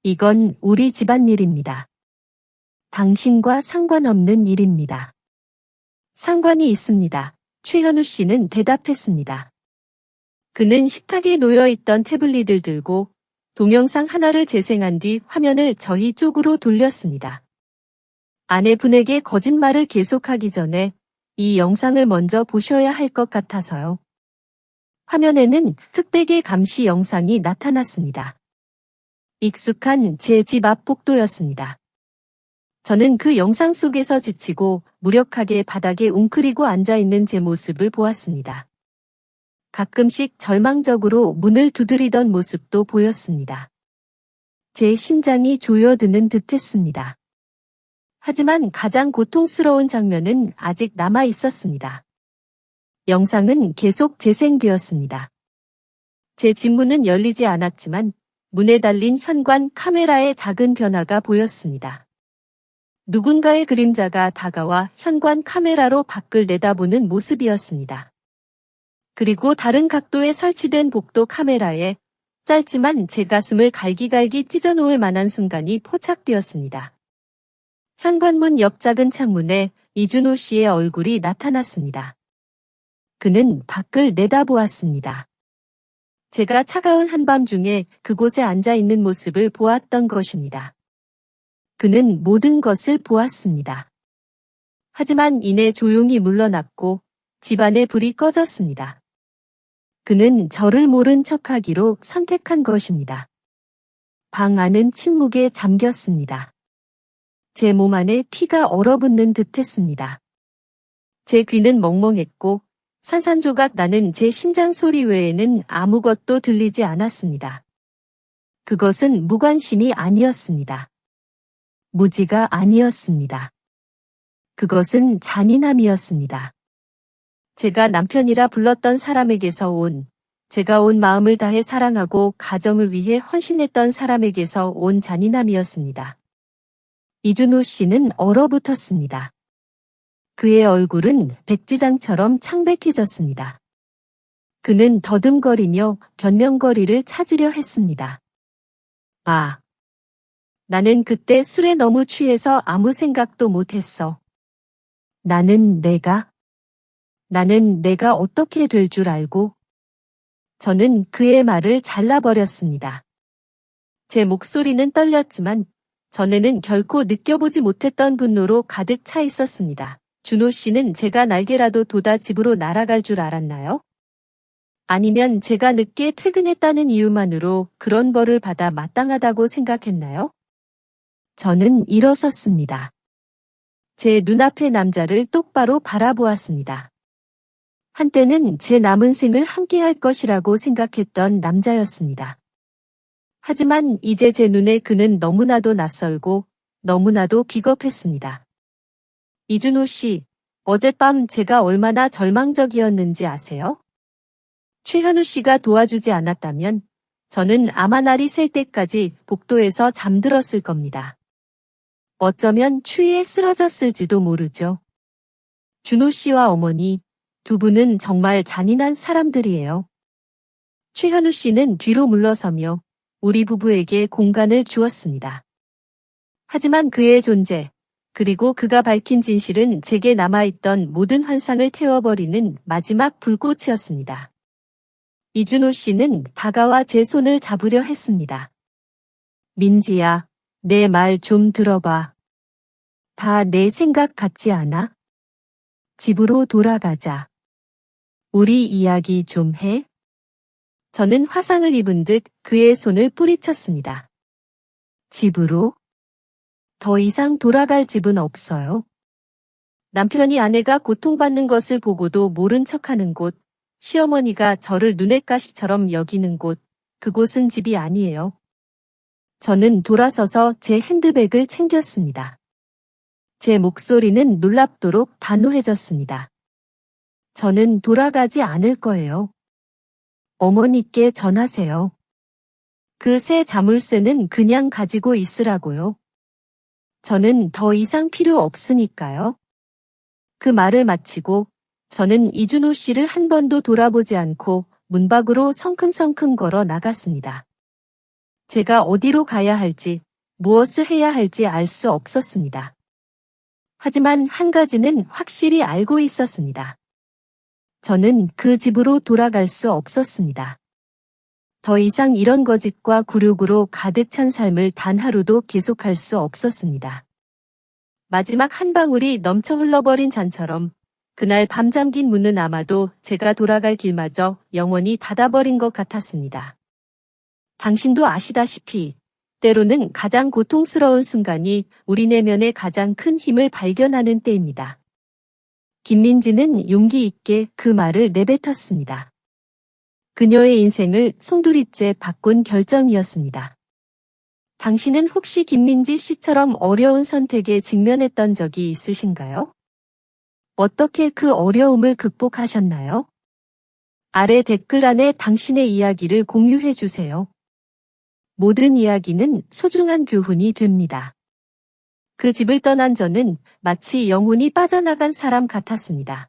Speaker 1: 이건 우리 집안일입니다. 당신과 상관없는 일입니다. 상관이 있습니다. 최현우 씨는 대답했습니다. 그는 식탁에 놓여있던 태블릿을 들고 동영상 하나를 재생한 뒤 화면을 저희 쪽으로 돌렸습니다. 아내분에게 거짓말을 계속하기 전에 이 영상을 먼저 보셔야 할 것 같아서요. 화면에는 흑백의 감시 영상이 나타났습니다. 익숙한 제 집 앞 복도였습니다. 저는 그 영상 속에서 지치고 무력하게 바닥에 웅크리고 앉아있는 제 모습을 보았습니다. 가끔씩 절망적으로 문을 두드리던 모습도 보였습니다. 제 심장이 조여드는 듯했습니다. 하지만 가장 고통스러운 장면은 아직 남아 있었습니다. 영상은 계속 재생되었습니다. 제 집 문은 열리지 않았지만 문에 달린 현관 카메라의 작은 변화가 보였습니다. 누군가의 그림자가 다가와 현관 카메라로 밖을 내다보는 모습이었습니다. 그리고 다른 각도에 설치된 복도 카메라에 짧지만 제 가슴을 갈기갈기 찢어놓을 만한 순간이 포착되었습니다. 현관문 옆 작은 창문에 이준호 씨의 얼굴이 나타났습니다. 그는 밖을 내다보았습니다. 제가 차가운 한밤중에 그곳에 앉아있는 모습을 보았던 것입니다. 그는 모든 것을 보았습니다. 하지만 이내 조용히 물러났고 집안의 불이 꺼졌습니다. 그는 저를 모른 척하기로 선택한 것입니다. 방 안은 침묵에 잠겼습니다. 제 몸 안에 피가 얼어붙는 듯했습니다. 제 귀는 멍멍했고 산산조각 나는 제 심장 소리 외에는 아무것도 들리지 않았습니다. 그것은 무관심이 아니었습니다. 무지가 아니었습니다. 그것은 잔인함이었습니다. 제가 남편이라 불렀던 사람에게서 제가 온 마음을 다해 사랑하고 가정을 위해 헌신했던 사람에게서 온 잔인함이었습니다. 이준호 씨는 얼어붙었습니다. 그의 얼굴은 백지장처럼 창백해졌습니다. 그는 더듬거리며 변명거리를 찾으려 했습니다. 나는 그때 술에 너무 취해서 아무 생각도 못했어. 나는 내가 어떻게 될 줄 알고. 저는 그의 말을 잘라버렸습니다. 제 목소리는 떨렸지만 전에는 결코 느껴보지 못했던 분노로 가득 차 있었습니다. 준호 씨는 제가 날개라도 돋아 집으로 날아갈 줄 알았나요? 아니면 제가 늦게 퇴근했다는 이유만으로 그런 벌을 받아 마땅하다고 생각했나요? 저는 일어섰습니다. 제 눈앞의 남자를 똑바로 바라보았습니다. 한때는 제 남은 생을 함께할 것이라고 생각했던 남자였습니다. 하지만 이제 제 눈에 그는 너무나도 낯설고 너무나도 비겁했습니다. 이준호 씨, 어젯밤 제가 얼마나 절망적이었는지 아세요? 최현우 씨가 도와주지 않았다면 저는 아마 날이 셀 때까지 복도에서 잠들었을 겁니다. 어쩌면 추위에 쓰러졌을지도 모르죠. 준호 씨와 어머니, 두 분은 정말 잔인한 사람들이에요. 최현우 씨는 뒤로 물러서며 우리 부부에게 공간을 주었습니다. 하지만 그의 존재, 그리고 그가 밝힌 진실은 제게 남아있던 모든 환상을 태워버리는 마지막 불꽃이었습니다. 이준호 씨는 다가와 제 손을 잡으려 했습니다. 민지야, 내 말 좀 들어봐. 다 내 생각 같지 않아? 집으로 돌아가자. 우리 이야기 좀 해? 저는 화상을 입은 듯 그의 손을 뿌리쳤습니다. 집으로? 더 이상 돌아갈 집은 없어요. 남편이 아내가 고통받는 것을 보고도 모른 척하는 곳, 시어머니가 저를 눈엣 가시처럼 여기는 곳, 그곳은 집이 아니에요. 저는 돌아서서 제 핸드백을 챙겼습니다. 제 목소리는 놀랍도록 단호해졌습니다. 저는 돌아가지 않을 거예요. 어머니께 전하세요. 그 새 자물쇠는 그냥 가지고 있으라고요. 저는 더 이상 필요 없으니까요. 그 말을 마치고 저는 이준호 씨를 한 번도 돌아보지 않고 문 밖으로 성큼성큼 걸어 나갔습니다. 제가 어디로 가야 할지, 무엇을 해야 할지 알 수 없었습니다. 하지만 한 가지는 확실히 알고 있었습니다. 저는 그 집으로 돌아갈 수 없었습니다. 더 이상 이런 거짓과 굴욕으로 가득 찬 삶을 단 하루도 계속할 수 없었습니다. 마지막 한 방울이 넘쳐 흘러버린 잔처럼 그날 밤 잠긴 문은 아마도 제가 돌아갈 길마저 영원히 닫아버린 것 같았습니다. 당신도 아시다시피 때로는 가장 고통스러운 순간이 우리 내면의 가장 큰 힘을 발견하는 때입니다. 김민지는 용기 있게 그 말을 내뱉었습니다. 그녀의 인생을 송두리째 바꾼 결정이었습니다. 당신은 혹시 김민지 씨처럼 어려운 선택에 직면했던 적이 있으신가요? 어떻게 그 어려움을 극복하셨나요? 아래 댓글란에 당신의 이야기를 공유해 주세요. 모든 이야기는 소중한 교훈이 됩니다. 그 집을 떠난 저는 마치 영혼이 빠져나간 사람 같았습니다.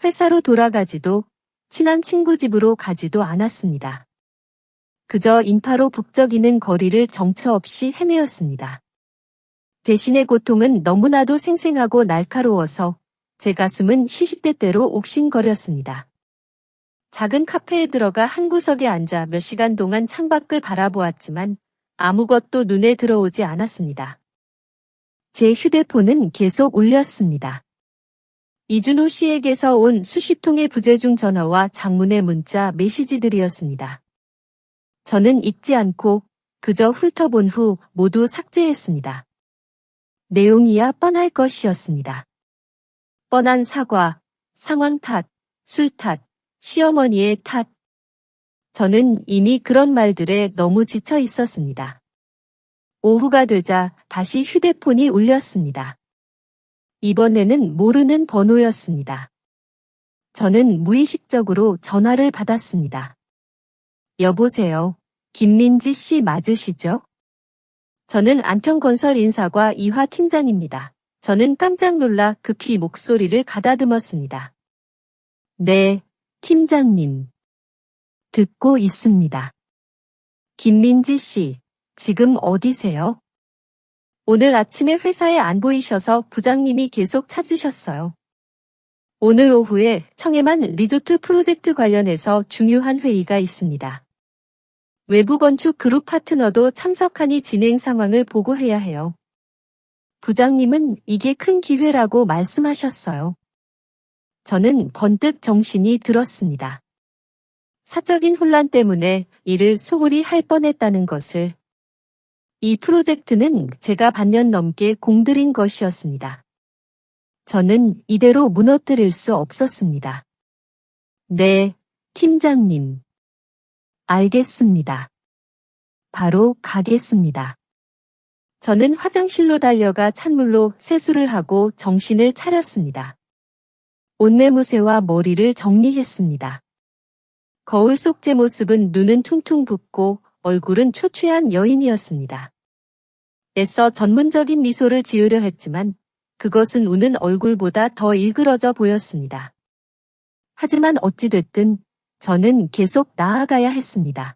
Speaker 1: 회사로 돌아가지도 친한 친구 집으로 가지도 않았습니다. 그저 인파로 북적이는 거리를 정처 없이 헤매었습니다. 대신의 고통은 너무나도 생생하고 날카로워서 제 가슴은 시시때때로 옥신거렸습니다. 작은 카페에 들어가 한 구석에 앉아 몇 시간 동안 창밖을 바라보았지만 아무것도 눈에 들어오지 않았습니다. 제 휴대폰은 계속 울렸습니다. 이준호 씨에게서 온 수십 통의 부재중 전화와 장문의 문자 메시지들이었습니다. 저는 읽지 않고 그저 훑어본 후 모두 삭제했습니다. 내용이야 뻔할 것이었습니다. 뻔한 사과, 상황 탓, 술 탓, 시어머니의 탓. 저는 이미 그런 말들에 너무 지쳐 있었습니다. 오후가 되자 다시 휴대폰이 울렸습니다. 이번에는 모르는 번호였습니다. 저는 무의식적으로 전화를 받았습니다. 여보세요. 김민지 씨 맞으시죠? 저는 안평건설 인사과 이화 팀장입니다. 저는 깜짝 놀라 급히 목소리를 가다듬었습니다. 네, 팀장님. 듣고 있습니다. 김민지 씨, 지금 어디세요? 오늘 아침에 회사에 안 보이셔서 부장님이 계속 찾으셨어요. 오늘 오후에 청해만 리조트 프로젝트 관련해서 중요한 회의가 있습니다. 외부 건축 그룹 파트너도 참석하니 진행 상황을 보고해야 해요. 부장님은 이게 큰 기회라고 말씀하셨어요. 저는 번뜩 정신이 들었습니다. 사적인 혼란 때문에 일을 소홀히 할 뻔했다는 것을. 이 프로젝트는 제가 반년 넘게 공들인 것이었습니다. 저는 이대로 무너뜨릴 수 없었습니다. 네, 팀장님. 알겠습니다. 바로 가겠습니다. 저는 화장실로 달려가 찬물로 세수를 하고 정신을 차렸습니다. 옷매무새와 머리를 정리했습니다. 거울 속 제 모습은 눈은 퉁퉁 붓고 얼굴은 초췌한 여인이었습니다. 애써 전문적인 미소를 지으려 했지만 그것은 우는 얼굴보다 더 일그러져 보였습니다. 하지만 어찌됐든 저는 계속 나아가야 했습니다.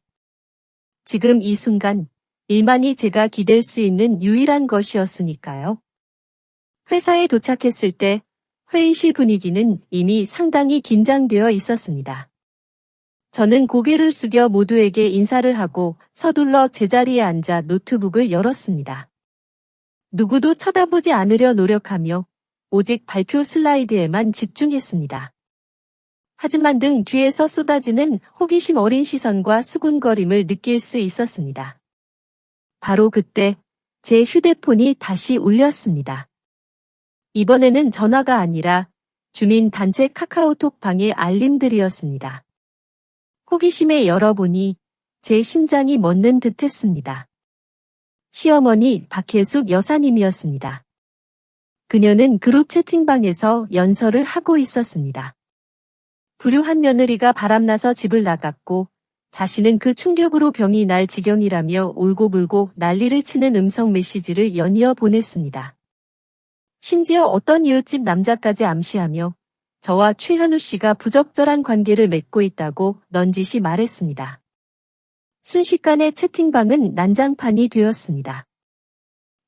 Speaker 1: 지금 이 순간 일만이 제가 기댈 수 있는 유일한 것이었으니까요. 회사에 도착했을 때 회의실 분위기는 이미 상당히 긴장되어 있었습니다. 저는 고개를 숙여 모두에게 인사를 하고 서둘러 제자리에 앉아 노트북을 열었습니다. 누구도 쳐다보지 않으려 노력하며 오직 발표 슬라이드에만 집중했습니다. 하지만 등 뒤에서 쏟아지는 호기심 어린 시선과 수군거림을 느낄 수 있었습니다. 바로 그때 제 휴대폰이 다시 울렸습니다. 이번에는 전화가 아니라 주민단체 카카오톡 방의 알림들이었습니다. 호기심에 열어보니 제 심장이 멎는 듯 했습니다. 시어머니 박혜숙 여사님이었습니다. 그녀는 그룹 채팅방에서 연설을 하고 있었습니다. 불효한 며느리가 바람나서 집을 나갔고 자신은 그 충격으로 병이 날 지경이라며 울고불고 난리를 치는 음성 메시지를 연이어 보냈습니다. 심지어 어떤 이웃집 남자까지 암시하며 저와 최현우 씨가 부적절한 관계를 맺고 있다고 넌지시 말했습니다. 순식간에 채팅방은 난장판이 되었습니다.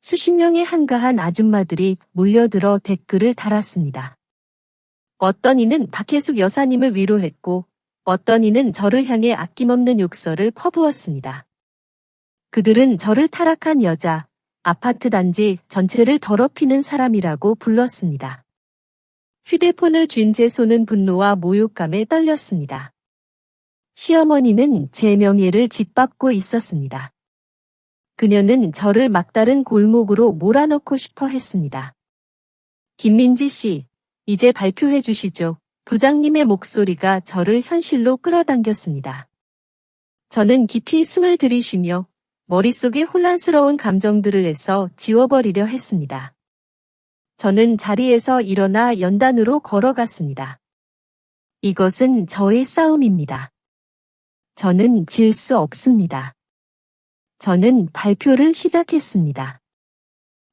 Speaker 1: 수십 명의 한가한 아줌마들이 몰려들어 댓글을 달았습니다. 어떤 이는 박혜숙 여사님을 위로했고 어떤 이는 저를 향해 아낌없는 욕설을 퍼부었습니다. 그들은 저를 타락한 여자, 아파트 단지 전체를 더럽히는 사람이라고 불렀습니다. 휴대폰을 쥔 제 손은 분노와 모욕감에 떨렸습니다. 시어머니는 제 명예를 짓밟고 있었습니다. 그녀는 저를 막다른 골목으로 몰아넣고 싶어 했습니다. 김민지 씨, 이제 발표해 주시죠. 부장님의 목소리가 저를 현실로 끌어당겼습니다. 저는 깊이 숨을 들이쉬며 머릿속에 혼란스러운 감정들을 애써 지워버리려 했습니다. 저는 자리에서 일어나 연단으로 걸어갔습니다. 이것은 저의 싸움입니다. 저는 질 수 없습니다. 저는 발표를 시작했습니다.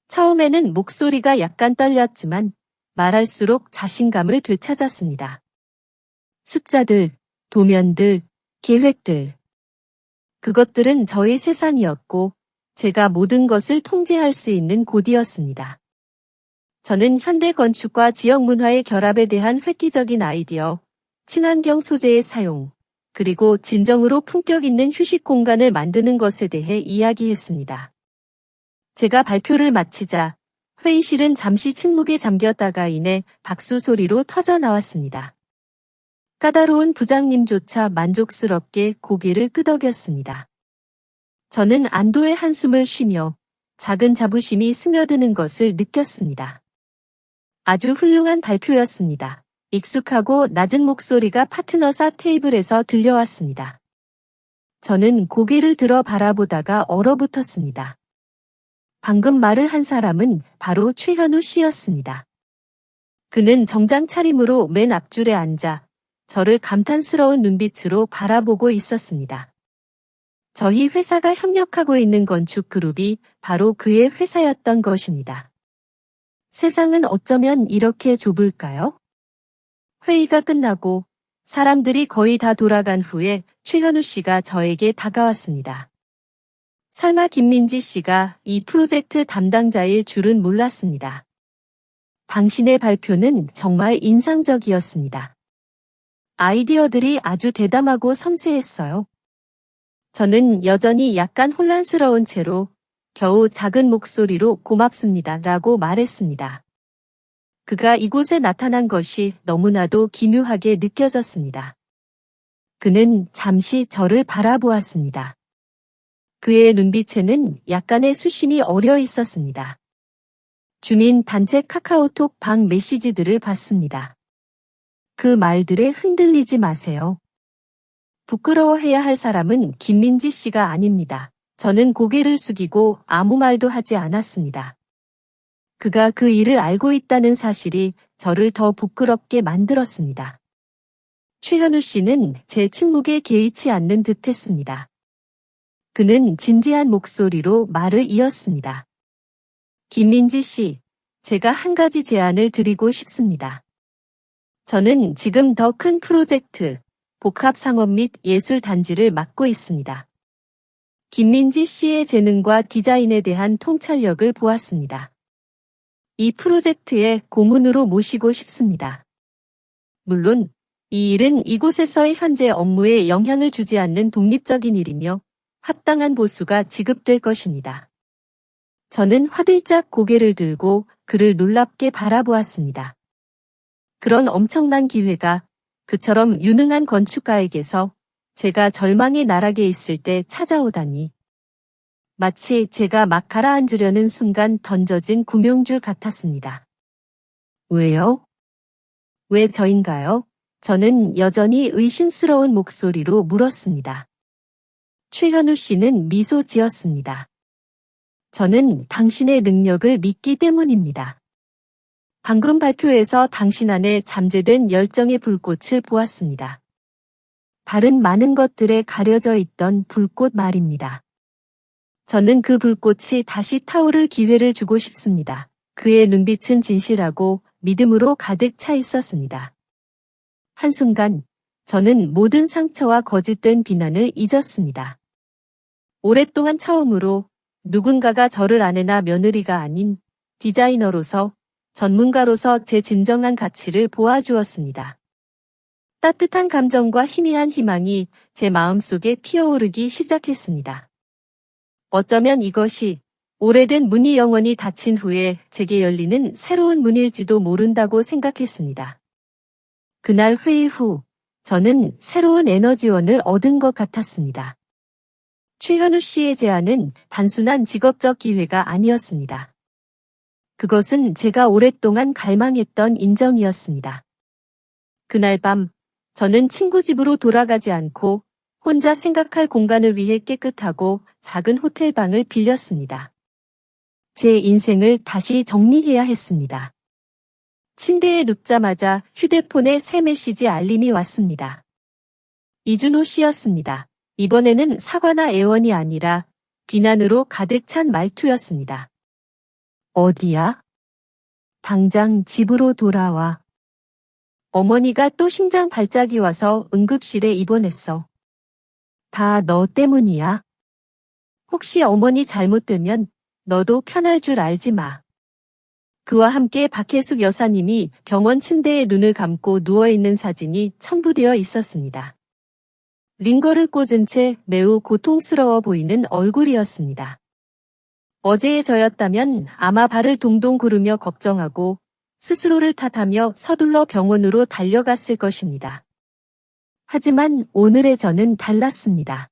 Speaker 1: 처음에는 목소리가 약간 떨렸지만 말할수록 자신감을 되찾았습니다. 숫자들, 도면들, 계획들. 그것들은 저의 세상이었고 제가 모든 것을 통제할 수 있는 곳이었습니다. 저는 현대 건축과 지역 문화의 결합에 대한 획기적인 아이디어, 친환경 소재의 사용, 그리고 진정으로 품격 있는 휴식 공간을 만드는 것에 대해 이야기했습니다. 제가 발표를 마치자 회의실은 잠시 침묵에 잠겼다가 이내 박수 소리로 터져 나왔습니다. 까다로운 부장님조차 만족스럽게 고개를 끄덕였습니다. 저는 안도의 한숨을 쉬며 작은 자부심이 스며드는 것을 느꼈습니다. 아주 훌륭한 발표였습니다. 익숙하고 낮은 목소리가 파트너사 테이블에서 들려왔습니다. 저는 고개를 들어 바라보다가 얼어붙었습니다. 방금 말을 한 사람은 바로 최현우 씨였습니다. 그는 정장 차림으로 맨 앞줄에 앉아 저를 감탄스러운 눈빛으로 바라보고 있었습니다. 저희 회사가 협력하고 있는 건축 그룹이 바로 그의 회사였던 것입니다. 세상은 어쩌면 이렇게 좁을까요? 회의가 끝나고 사람들이 거의 다 돌아간 후에 최현우 씨가 저에게 다가왔습니다. 설마 김민지 씨가 이 프로젝트 담당자일 줄은 몰랐습니다. 당신의 발표는 정말 인상적이었습니다. 아이디어들이 아주 대담하고 섬세했어요. 저는 여전히 약간 혼란스러운 채로 겨우 작은 목소리로 고맙습니다 라고 말했습니다. 그가 이곳에 나타난 것이 너무나도 기묘하게 느껴졌습니다. 그는 잠시 저를 바라보았습니다. 그의 눈빛에는 약간의 수심이 어려 있었습니다. 주민 단체 카카오톡 방 메시지들을 봤습니다. 그 말들에 흔들리지 마세요. 부끄러워해야 할 사람은 김민지 씨가 아닙니다. 저는 고개를 숙이고 아무 말도 하지 않았습니다. 그가 그 일을 알고 있다는 사실이 저를 더 부끄럽게 만들었습니다. 최현우 씨는 제 침묵에 개의치 않는 듯 했습니다. 그는 진지한 목소리로 말을 이었습니다. 김민지 씨, 제가 한 가지 제안을 드리고 싶습니다. 저는 지금 더 큰 프로젝트, 복합상업 및 예술단지를 맡고 있습니다. 김민지 씨의 재능과 디자인에 대한 통찰력을 보았습니다. 이 프로젝트에 고문으로 모시고 싶습니다. 물론 이 일은 이곳에서의 현재 업무에 영향을 주지 않는 독립적인 일이며 합당한 보수가 지급될 것입니다. 저는 화들짝 고개를 들고 그를 놀랍게 바라보았습니다. 그런 엄청난 기회가 그처럼 유능한 건축가에게서 제가 절망의 나락에 있을 때 찾아오다니. 마치 제가 막 가라앉으려는 순간 던져진 구명줄 같았습니다. 왜요? 왜 저인가요? 저는 여전히 의심스러운 목소리로 물었습니다. 최현우 씨는 미소 지었습니다. 저는 당신의 능력을 믿기 때문입니다. 방금 발표에서 당신 안에 잠재된 열정의 불꽃을 보았습니다. 다른 많은 것들에 가려져 있던 불꽃 말입니다. 저는 그 불꽃이 다시 타오를 기회를 주고 싶습니다. 그의 눈빛은 진실하고 믿음으로 가득 차 있었습니다. 한순간 저는 모든 상처와 거짓된 비난을 잊었습니다. 오랫동안 처음으로 누군가가 저를 아내나 며느리가 아닌 디자이너로서 전문가로서 제 진정한 가치를 보아주었습니다. 따뜻한 감정과 희미한 희망이 제 마음속에 피어오르기 시작했습니다. 어쩌면 이것이 오래된 문이 영원히 닫힌 후에 제게 열리는 새로운 문일지도 모른다고 생각했습니다. 그날 회의 후 저는 새로운 에너지원을 얻은 것 같았습니다. 최현우 씨의 제안은 단순한 직업적 기회가 아니었습니다. 그것은 제가 오랫동안 갈망했던 인정이었습니다. 그날 밤 저는 친구 집으로 돌아가지 않고 혼자 생각할 공간을 위해 깨끗하고 작은 호텔방을 빌렸습니다. 제 인생을 다시 정리해야 했습니다. 침대에 눕자마자 휴대폰에 새 메시지 알림이 왔습니다. 이준호 씨였습니다. 이번에는 사과나 애원이 아니라 비난으로 가득 찬 말투였습니다. 어디야? 당장 집으로 돌아와. 어머니가 또 심장 발작이 와서 응급실에 입원했어. 다 너 때문이야. 혹시 어머니 잘못되면 너도 편할 줄 알지 마. 그와 함께 박혜숙 여사님이 병원 침대에 눈을 감고 누워있는 사진이 첨부되어 있었습니다. 링거를 꽂은 채 매우 고통스러워 보이는 얼굴이었습니다. 어제의 저였다면 아마 발을 동동 구르며 걱정하고 스스로를 탓하며 서둘러 병원으로 달려갔을 것입니다. 하지만 오늘의 저는 달랐습니다.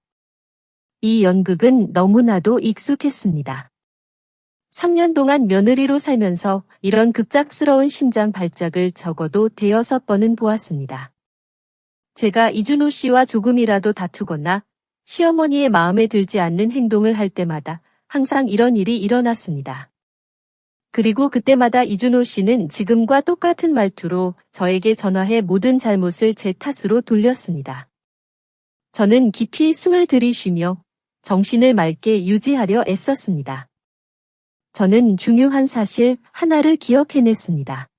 Speaker 1: 이 연극은 너무나도 익숙했습니다. 3년 동안 며느리로 살면서 이런 급작스러운 심장 발작을 적어도 대여섯 번은 보았습니다. 제가 이준호 씨와 조금이라도 다투거나 시어머니의 마음에 들지 않는 행동을 할 때마다 항상 이런 일이 일어났습니다. 그리고 그때마다 이준호 씨는 지금과 똑같은 말투로 저에게 전화해 모든 잘못을 제 탓으로 돌렸습니다. 저는 깊이 숨을 들이쉬며 정신을 맑게 유지하려 애썼습니다. 저는 중요한 사실 하나를 기억해냈습니다.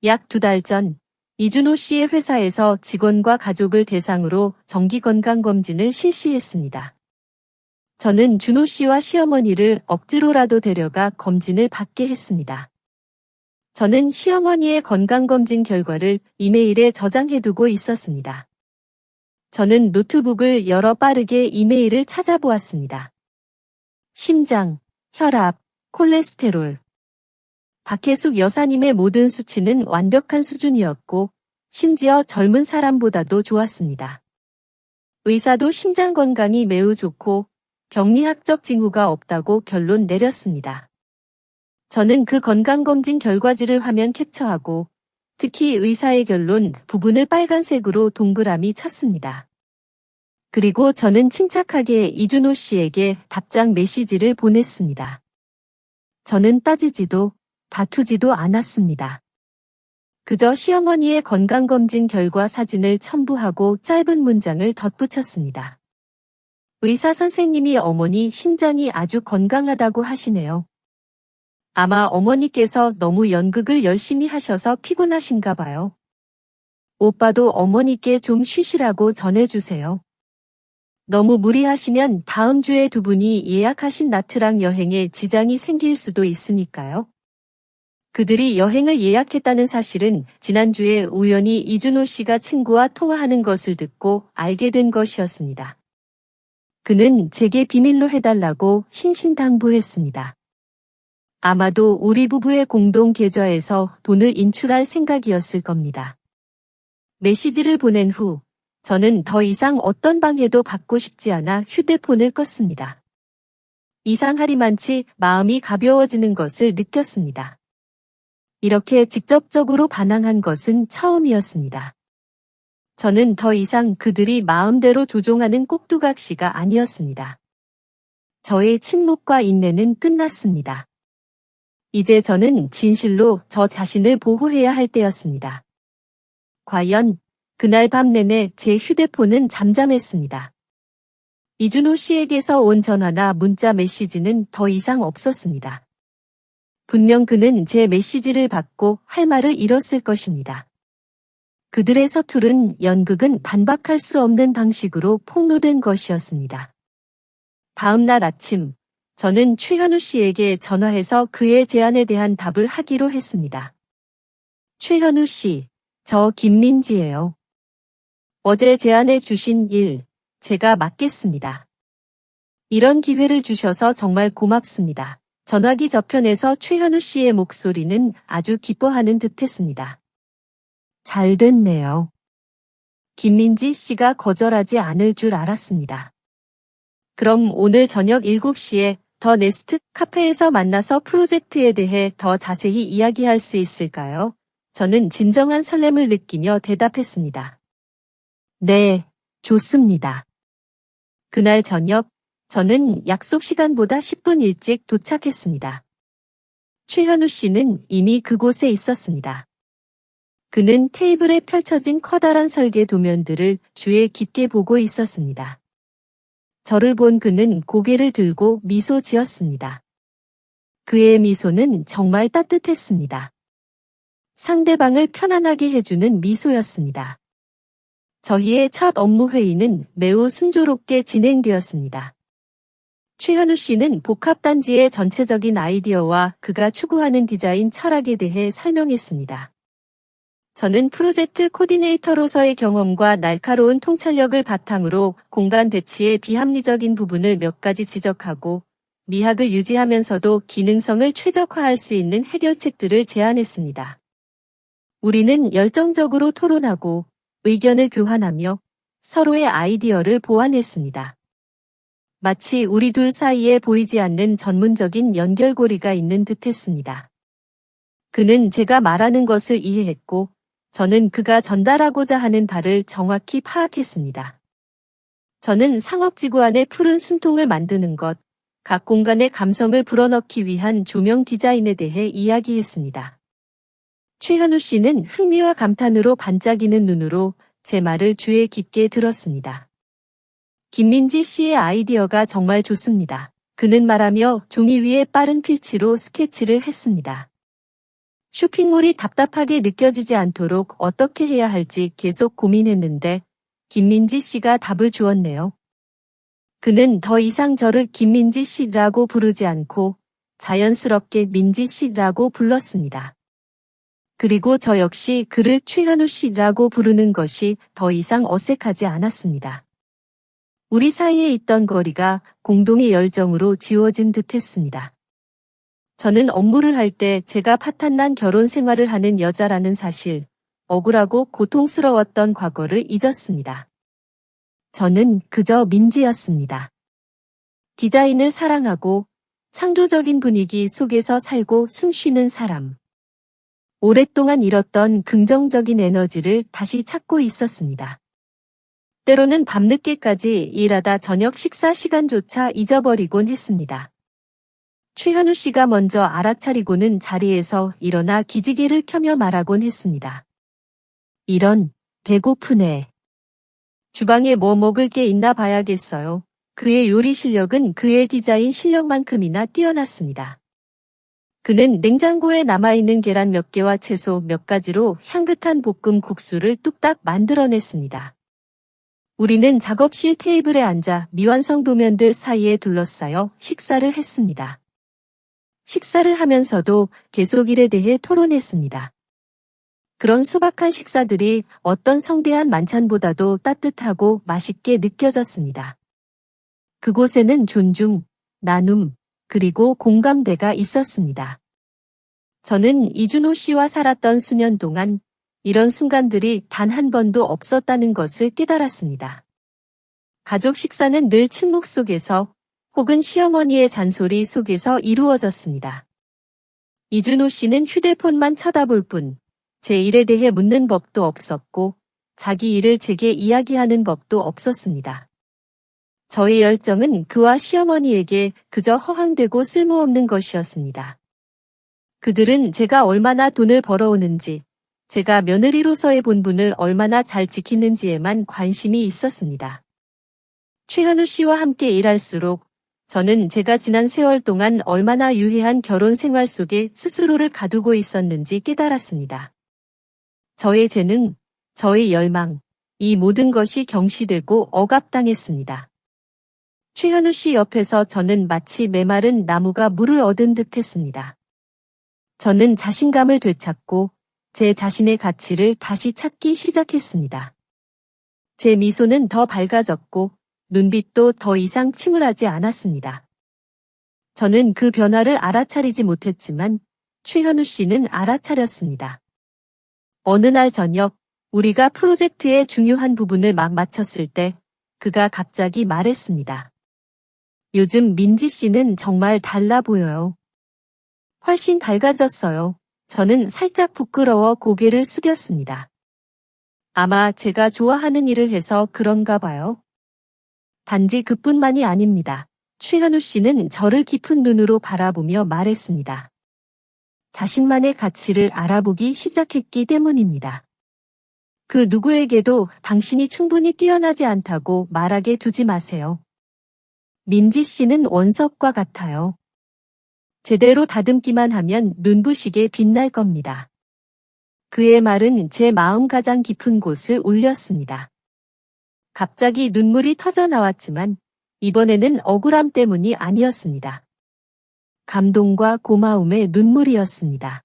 Speaker 1: 약 2달 전 이준호 씨의 회사에서 직원과 가족을 대상으로 정기건강검진을 실시했습니다. 저는 준호 씨와 시어머니를 억지로라도 데려가 검진을 받게 했습니다. 저는 시어머니의 건강검진 결과를 이메일에 저장해두고 있었습니다. 저는 노트북을 열어 빠르게 이메일을 찾아보았습니다. 심장, 혈압, 콜레스테롤. 박혜숙 여사님의 모든 수치는 완벽한 수준이었고 심지어 젊은 사람보다도 좋았습니다. 의사도 심장 건강이 매우 좋고 병리학적 징후가 없다고 결론 내렸습니다. 저는 그 건강검진 결과지를 화면 캡처하고 특히 의사의 결론 부분을 빨간색으로 동그라미 쳤습니다. 그리고 저는 침착하게 이준호 씨에게 답장 메시지를 보냈습니다. 저는 따지지도 다투지도 않았습니다. 그저 시어머니의 건강검진 결과 사진을 첨부하고 짧은 문장을 덧붙였습니다. 의사 선생님이 어머니 심장이 아주 건강하다고 하시네요. 아마 어머니께서 너무 연극을 열심히 하셔서 피곤하신가 봐요. 오빠도 어머니께 좀 쉬시라고 전해주세요. 너무 무리하시면 다음 주에 두 분이 예약하신 나트랑 여행에 지장이 생길 수도 있으니까요. 그들이 여행을 예약했다는 사실은 지난주에 우연히 이준호 씨가 친구와 통화하는 것을 듣고 알게 된 것이었습니다. 그는 제게 비밀로 해달라고 신신당부했습니다. 아마도 우리 부부의 공동 계좌에서 돈을 인출할 생각이었을 겁니다. 메시지를 보낸 후 저는 더 이상 어떤 방해도 받고 싶지 않아 휴대폰을 껐습니다. 이상하리만치 마음이 가벼워지는 것을 느꼈습니다. 이렇게 직접적으로 반항한 것은 처음이었습니다. 저는 더 이상 그들이 마음대로 조종하는 꼭두각시가 아니었습니다. 저의 침묵과 인내는 끝났습니다. 이제 저는 진실로 저 자신을 보호해야 할 때였습니다. 과연 그날 밤 내내 제 휴대폰은 잠잠했습니다. 이준호 씨에게서 온 전화나 문자 메시지는 더 이상 없었습니다. 분명 그는 제 메시지를 받고 할 말을 잃었을 것입니다. 그들의 서투른 연극은 반박할 수 없는 방식으로 폭로된 것이었습니다. 다음 날 아침, 저는 최현우 씨에게 전화해서 그의 제안에 대한 답을 하기로 했습니다. 최현우 씨, 저 김민지예요. 어제 제안해 주신 일, 제가 맡겠습니다. 이런 기회를 주셔서 정말 고맙습니다. 전화기 저편에서 최현우 씨의 목소리는 아주 기뻐하는 듯했습니다. 잘 됐네요. 김민지 씨가 거절하지 않을 줄 알았습니다. 그럼 오늘 저녁 7시에 더 네스트 카페에서 만나서 프로젝트에 대해 더 자세히 이야기할 수 있을까요? 저는 진정한 설렘을 느끼며 대답했습니다. 네, 좋습니다. 그날 저녁, 저는 약속 시간보다 10분 일찍 도착했습니다. 최현우 씨는 이미 그곳에 있었습니다. 그는 테이블에 펼쳐진 커다란 설계 도면들을 주의 깊게 보고 있었습니다. 저를 본 그는 고개를 들고 미소 지었습니다. 그의 미소는 정말 따뜻했습니다. 상대방을 편안하게 해주는 미소였습니다. 저희의 첫 업무 회의는 매우 순조롭게 진행되었습니다. 최현우 씨는 복합단지의 전체적인 아이디어와 그가 추구하는 디자인 철학에 대해 설명했습니다. 저는 프로젝트 코디네이터로서의 경험과 날카로운 통찰력을 바탕으로 공간 배치의 비합리적인 부분을 몇 가지 지적하고 미학을 유지하면서도 기능성을 최적화할 수 있는 해결책들을 제안했습니다. 우리는 열정적으로 토론하고 의견을 교환하며 서로의 아이디어를 보완했습니다. 마치 우리 둘 사이에 보이지 않는 전문적인 연결고리가 있는 듯했습니다. 그는 제가 말하는 것을 이해했고 저는 그가 전달하고자 하는 바를 정확히 파악했습니다. 저는 상업지구 안에 푸른 숨통을 만드는 것, 각 공간의 감성을 불어넣기 위한 조명 디자인에 대해 이야기했습니다. 최현우 씨는 흥미와 감탄으로 반짝이는 눈으로 제 말을 주의 깊게 들었습니다. 김민지 씨의 아이디어가 정말 좋습니다. 그는 말하며 종이 위에 빠른 필치로 스케치를 했습니다. 쇼핑몰이 답답하게 느껴지지 않도록 어떻게 해야 할지 계속 고민했는데 김민지 씨가 답을 주었네요. 그는 더 이상 저를 김민지 씨라고 부르지 않고 자연스럽게 민지 씨라고 불렀습니다. 그리고 저 역시 그를 최현우 씨라고 부르는 것이 더 이상 어색하지 않았습니다. 우리 사이에 있던 거리가 공동의 열정으로 지워진 듯했습니다. 저는 업무를 할 때 제가 파탄난 결혼 생활을 하는 여자라는 사실, 억울하고 고통스러웠던 과거를 잊었습니다. 저는 그저 민지였습니다. 디자인을 사랑하고 창조적인 분위기 속에서 살고 숨쉬는 사람. 오랫동안 잃었던 긍정적인 에너지를 다시 찾고 있었습니다. 때로는 밤늦게까지 일하다 저녁 식사 시간조차 잊어버리곤 했습니다. 최현우 씨가 먼저 알아차리고는 자리에서 일어나 기지개를 켜며 말하곤 했습니다. 이런, 배고프네. 주방에 뭐 먹을 게 있나 봐야겠어요. 그의 요리 실력은 그의 디자인 실력만큼이나 뛰어났습니다. 그는 냉장고에 남아있는 계란 몇 개와 채소 몇 가지로 향긋한 볶음 국수를 뚝딱 만들어냈습니다. 우리는 작업실 테이블에 앉아 미완성 도면들 사이에 둘러싸여 식사를 했습니다. 식사를 하면서도 계속 일에 대해 토론했습니다. 그런 소박한 식사들이 어떤 성대한 만찬보다도 따뜻하고 맛있게 느껴졌습니다. 그곳에는 존중, 나눔, 그리고 공감대가 있었습니다. 저는 이준호 씨와 살았던 수년 동안 이런 순간들이 단 한 번도 없었다는 것을 깨달았습니다. 가족 식사는 늘 침묵 속에서 혹은 시어머니의 잔소리 속에서 이루어졌습니다. 이준호 씨는 휴대폰만 쳐다볼 뿐 제 일에 대해 묻는 법도 없었고 자기 일을 제게 이야기하는 법도 없었습니다. 저의 열정은 그와 시어머니에게 그저 허황되고 쓸모없는 것이었습니다. 그들은 제가 얼마나 돈을 벌어오는지, 제가 며느리로서의 본분을 얼마나 잘 지키는지에만 관심이 있었습니다. 최현우 씨와 함께 일할수록 저는 제가 지난 세월 동안 얼마나 유해한 결혼 생활 속에 스스로를 가두고 있었는지 깨달았습니다. 저의 재능, 저의 열망, 이 모든 것이 경시되고 억압당했습니다. 최현우 씨 옆에서 저는 마치 메마른 나무가 물을 얻은 듯 했습니다. 저는 자신감을 되찾고 제 자신의 가치를 다시 찾기 시작했습니다. 제 미소는 더 밝아졌고 눈빛도 더 이상 침울하지 않았습니다. 저는 그 변화를 알아차리지 못했지만 최현우 씨는 알아차렸습니다. 어느 날 저녁 우리가 프로젝트의 중요한 부분을 막 마쳤을 때 그가 갑자기 말했습니다. 요즘 민지 씨는 정말 달라 보여요. 훨씬 밝아졌어요. 저는 살짝 부끄러워 고개를 숙였습니다. 아마 제가 좋아하는 일을 해서 그런가 봐요. 단지 그뿐만이 아닙니다. 최현우 씨는 저를 깊은 눈으로 바라보며 말했습니다. 자신만의 가치를 알아보기 시작했기 때문입니다. 그 누구에게도 당신이 충분히 뛰어나지 않다고 말하게 두지 마세요. 민지 씨는 원석과 같아요. 제대로 다듬기만 하면 눈부시게 빛날 겁니다. 그의 말은 제 마음 가장 깊은 곳을 울렸습니다. 갑자기 눈물이 터져 나왔지만 이번에는 억울함 때문이 아니었습니다. 감동과 고마움의 눈물이었습니다.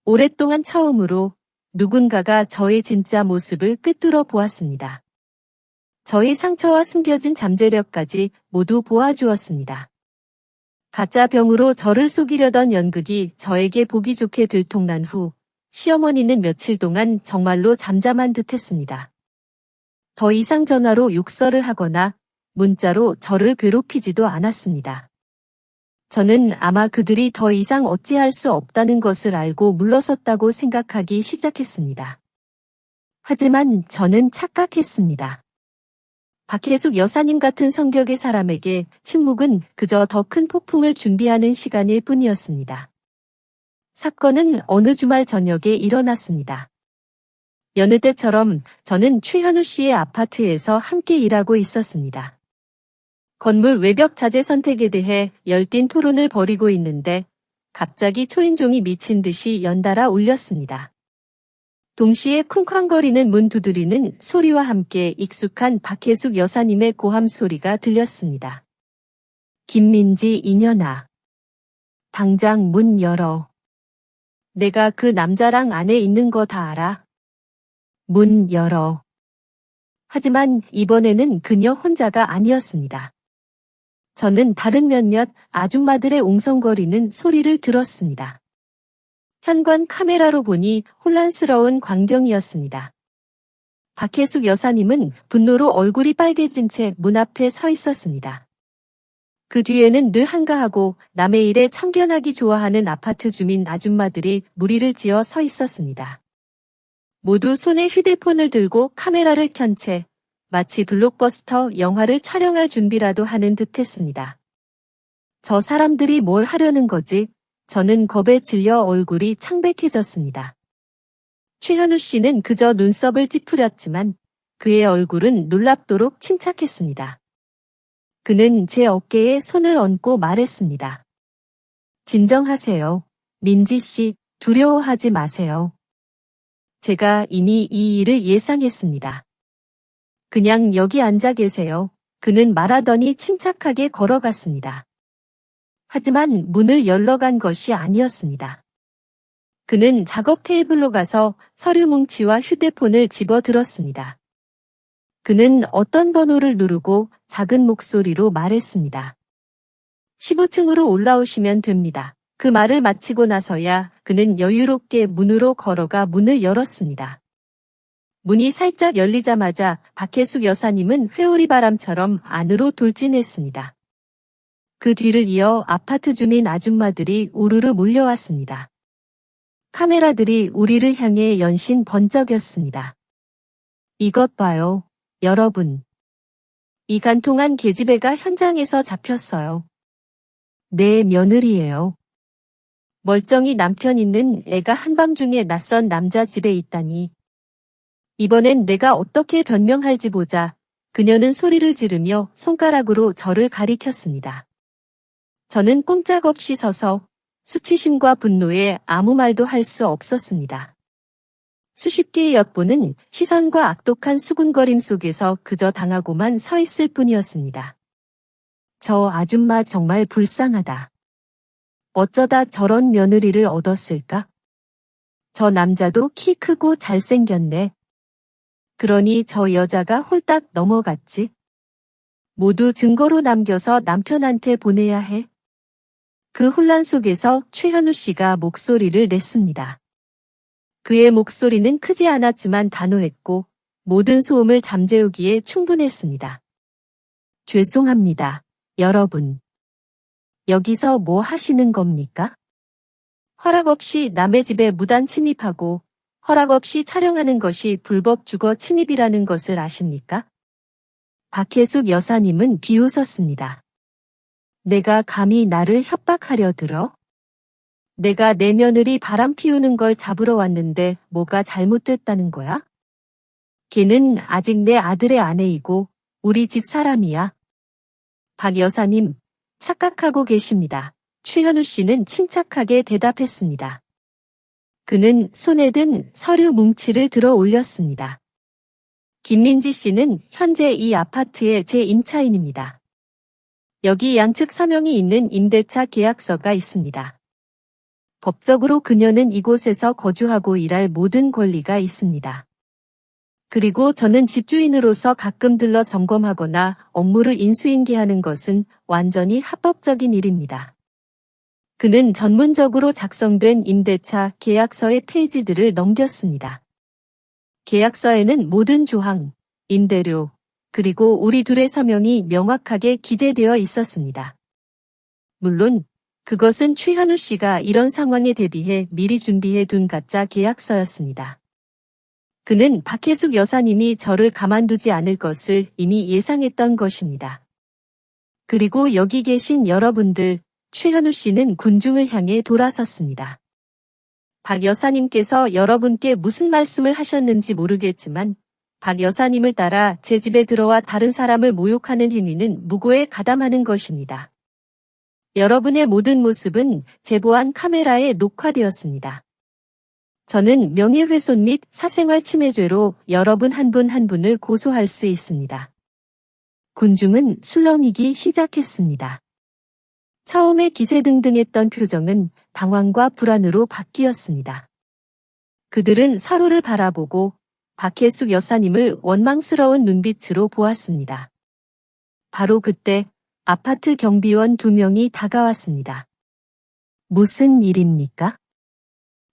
Speaker 1: 오랫동안 처음으로 누군가가 저의 진짜 모습을 꿰뚫어 보았습니다. 저의 상처와 숨겨진 잠재력까지 모두 보아주었습니다. 가짜 병으로 저를 속이려던 연극이 저에게 보기 좋게 들통난 후 시어머니는 며칠 동안 정말로 잠잠한 듯했습니다. 더 이상 전화로 욕설을 하거나 문자로 저를 괴롭히지도 않았습니다. 저는 아마 그들이 더 이상 어찌할 수 없다는 것을 알고 물러섰다고 생각하기 시작했습니다. 하지만 저는 착각했습니다. 박혜숙 여사님 같은 성격의 사람에게 침묵은 그저 더 큰 폭풍을 준비하는 시간일 뿐이었습니다. 사건은 어느 주말 저녁에 일어났습니다. 여느 때처럼 저는 최현우 씨의 아파트에서 함께 일하고 있었습니다. 건물 외벽 자재 선택에 대해 열띤 토론을 벌이고 있는데 갑자기 초인종이 미친 듯이 연달아 울렸습니다. 동시에 쿵쾅거리는 문 두드리는 소리와 함께 익숙한 박혜숙 여사님의 고함 소리가 들렸습니다. 김민지 이년아. 당장 문 열어. 내가 그 남자랑 안에 있는 거 다 알아. 문 열어. 하지만 이번에는 그녀 혼자가 아니었습니다. 저는 다른 몇몇 아줌마들의 웅성거리는 소리를 들었습니다. 현관 카메라로 보니 혼란스러운 광경이었습니다. 박혜숙 여사님은 분노로 얼굴이 빨개진 채 문 앞에 서 있었습니다. 그 뒤에는 늘 한가하고 남의 일에 참견하기 좋아하는 아파트 주민 아줌마들이 무리를 지어 서 있었습니다. 모두 손에 휴대폰을 들고 카메라를 켠 채 마치 블록버스터 영화를 촬영할 준비라도 하는 듯했습니다. 저 사람들이 뭘 하려는 거지? 저는 겁에 질려 얼굴이 창백해졌습니다. 최현우 씨는 그저 눈썹을 찌푸렸지만 그의 얼굴은 놀랍도록 침착했습니다. 그는 제 어깨에 손을 얹고 말했습니다. 진정하세요. 민지 씨, 두려워하지 마세요. 제가 이미 이 일을 예상했습니다. 그냥 여기 앉아 계세요. 그는 말하더니 침착하게 걸어갔습니다. 하지만 문을 열러 간 것이 아니었습니다. 그는 작업 테이블로 가서 서류 뭉치와 휴대폰을 집어들었습니다. 그는 어떤 번호를 누르고 작은 목소리로 말했습니다. 15층으로 올라오시면 됩니다. 그 말을 마치고 나서야 그는 여유롭게 문으로 걸어가 문을 열었습니다. 문이 살짝 열리자마자 박혜숙 여사님은 회오리 바람처럼 안으로 돌진했습니다. 그 뒤를 이어 아파트 주민 아줌마들이 우르르 몰려왔습니다. 카메라들이 우리를 향해 연신 번쩍였습니다. 이것 봐요, 여러분. 이 간통한 계집애가 현장에서 잡혔어요. 내 며느리예요. 멀쩡히 남편 있는 애가 한밤중에 낯선 남자 집에 있다니. 이번엔 내가 어떻게 변명할지 보자. 그녀는 소리를 지르며 손가락으로 저를 가리켰습니다. 저는 꼼짝없이 서서 수치심과 분노에 아무 말도 할 수 없었습니다. 수십 개의 엿보는 시선과 악독한 수군거림 속에서 그저 당하고만 서 있을 뿐이었습니다. 저 아줌마 정말 불쌍하다. 어쩌다 저런 며느리를 얻었을까? 저 남자도 키 크고 잘생겼네. 그러니 저 여자가 홀딱 넘어갔지. 모두 증거로 남겨서 남편한테 보내야 해. 그 혼란 속에서 최현우 씨가 목소리를 냈습니다. 그의 목소리는 크지 않았지만 단호했고 모든 소음을 잠재우기에 충분했습니다. 죄송합니다, 여러분. 여기서 뭐 하시는 겁니까? 허락 없이 남의 집에 무단 침입하고 허락 없이 촬영하는 것이 불법 주거 침입이라는 것을 아십니까? 박혜숙 여사님은 비웃었습니다. 내가 감히 나를 협박하려 들어? 내가 내 며느리 바람 피우는 걸 잡으러 왔는데 뭐가 잘못됐다는 거야? 걔는 아직 내 아들의 아내이고 우리 집 사람이야. 박 여사님, 착각하고 계십니다. 최현우 씨는 침착하게 대답했습니다. 그는 손에 든 서류 뭉치를 들어 올렸습니다. 김민지 씨는 현재 이 아파트의 제 임차인입니다. 여기 양측 서명이 있는 임대차 계약서가 있습니다. 법적으로 그녀는 이곳에서 거주하고 일할 모든 권리가 있습니다. 그리고 저는 집주인으로서 가끔 들러 점검하거나 업무를 인수인계하는 것은 완전히 합법적인 일입니다. 그는 전문적으로 작성된 임대차 계약서의 페이지들을 넘겼습니다. 계약서에는 모든 조항, 임대료, 그리고 우리 둘의 서명이 명확하게 기재되어 있었습니다. 물론 그것은 최현우 씨가 이런 상황에 대비해 미리 준비해 둔 가짜 계약서였습니다. 그는 박혜숙 여사님이 저를 가만두지 않을 것을 이미 예상했던 것입니다. 그리고 여기 계신 여러분들, 최현우 씨는 군중을 향해 돌아섰습니다. 박 여사님께서 여러분께 무슨 말씀을 하셨는지 모르겠지만 박 여사님을 따라 제 집에 들어와 다른 사람을 모욕하는 행위는 무고에 가담하는 것입니다. 여러분의 모든 모습은 제보한 카메라에 녹화되었습니다. 저는 명예훼손 및 사생활 침해죄로 여러분 한 분 한 분을 고소할 수 있습니다. 군중은 술렁이기 시작했습니다. 처음에 기세등등했던 표정은 당황과 불안으로 바뀌었습니다. 그들은 서로를 바라보고 박혜숙 여사님을 원망스러운 눈빛으로 보았습니다. 바로 그때 아파트 경비원 2명이 다가왔습니다. 무슨 일입니까?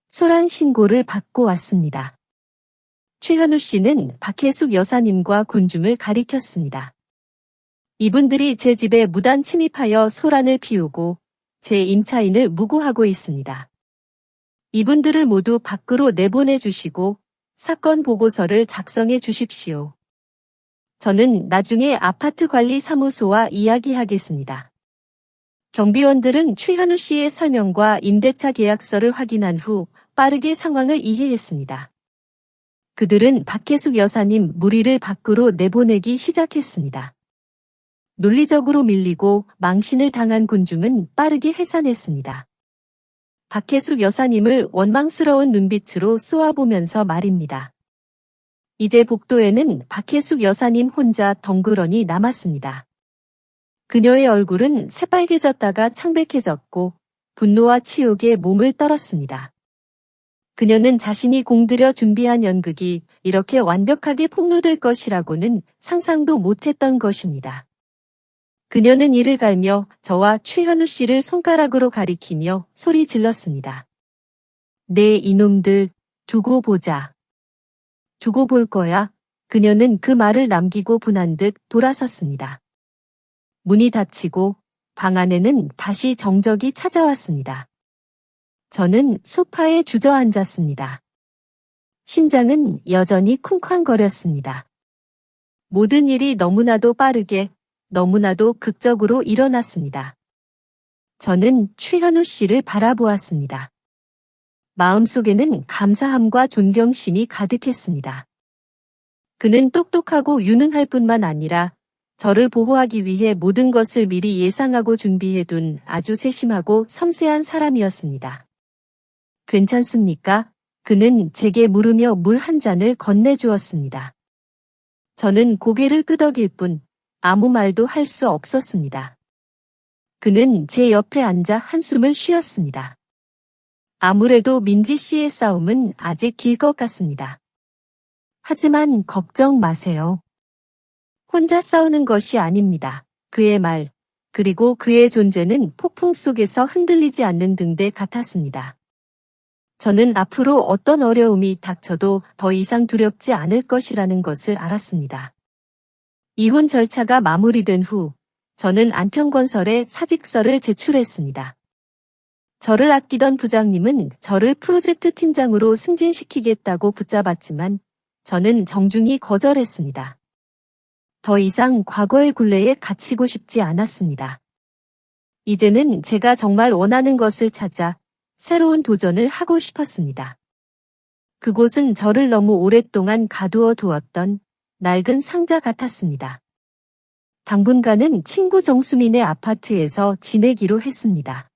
Speaker 1: 소란 신고를 받고 왔습니다. 최현우 씨는 박혜숙 여사님과 군중을 가리켰습니다. 이분들이 제 집에 무단 침입하여 소란을 피우고 제 임차인을 무고하고 있습니다. 이분들을 모두 밖으로 내보내 주시고 사건 보고서를 작성해 주십시오. 저는 나중에 아파트 관리 사무소와 이야기하겠습니다. 경비원들은 최현우 씨의 설명과 임대차 계약서를 확인한 후 빠르게 상황을 이해했습니다. 그들은 박혜숙 여사님 무리를 밖으로 내보내기 시작했습니다. 논리적으로 밀리고 망신을 당한 군중은 빠르게 해산했습니다. 박혜숙 여사님을 원망스러운 눈빛으로 쏘아보면서 말입니다. 이제 복도에는 박혜숙 여사님 혼자 덩그러니 남았습니다. 그녀의 얼굴은 새빨개졌다가 창백해졌고 분노와 치욕에 몸을 떨었습니다. 그녀는 자신이 공들여 준비한 연극이 이렇게 완벽하게 폭로될 것이라고는 상상도 못했던 것입니다. 그녀는 이를 갈며 저와 최현우 씨를 손가락으로 가리키며 소리 질렀습니다. 네 이놈들 두고 보자. 두고 볼 거야. 그녀는 그 말을 남기고 분한 듯 돌아섰습니다. 문이 닫히고 방 안에는 다시 정적이 찾아왔습니다. 저는 소파에 주저앉았습니다. 심장은 여전히 쿵쾅거렸습니다. 모든 일이 너무나도 빠르게, 너무나도 극적으로 일어났습니다. 저는 최현우 씨를 바라보았습니다. 마음속에는 감사함과 존경심이 가득했습니다. 그는 똑똑하고 유능할 뿐만 아니라 저를 보호하기 위해 모든 것을 미리 예상하고 준비해둔 아주 세심하고 섬세한 사람이었습니다. 괜찮습니까? 그는 제게 물으며 물 한 잔을 건네주었습니다. 저는 고개를 끄덕일 뿐 아무 말도 할 수 없었습니다. 그는 제 옆에 앉아 한숨을 쉬었습니다. 아무래도 민지 씨의 싸움은 아직 길 것 같습니다. 하지만 걱정 마세요. 혼자 싸우는 것이 아닙니다. 그의 말, 그리고 그의 존재는 폭풍 속에서 흔들리지 않는 등대 같았습니다. 저는 앞으로 어떤 어려움이 닥쳐도 더 이상 두렵지 않을 것이라는 것을 알았습니다. 이혼 절차가 마무리된 후 저는 안평건설에 사직서를 제출했습니다. 저를 아끼던 부장님은 저를 프로젝트 팀장으로 승진시키겠다고 붙잡았지만 저는 정중히 거절했습니다. 더 이상 과거의 굴레에 갇히고 싶지 않았습니다. 이제는 제가 정말 원하는 것을 찾아 새로운 도전을 하고 싶었습니다. 그곳은 저를 너무 오랫동안 가두어 두었던 낡은 상자 같았습니다. 당분간은 친구 정수민의 아파트에서 지내기로 했습니다.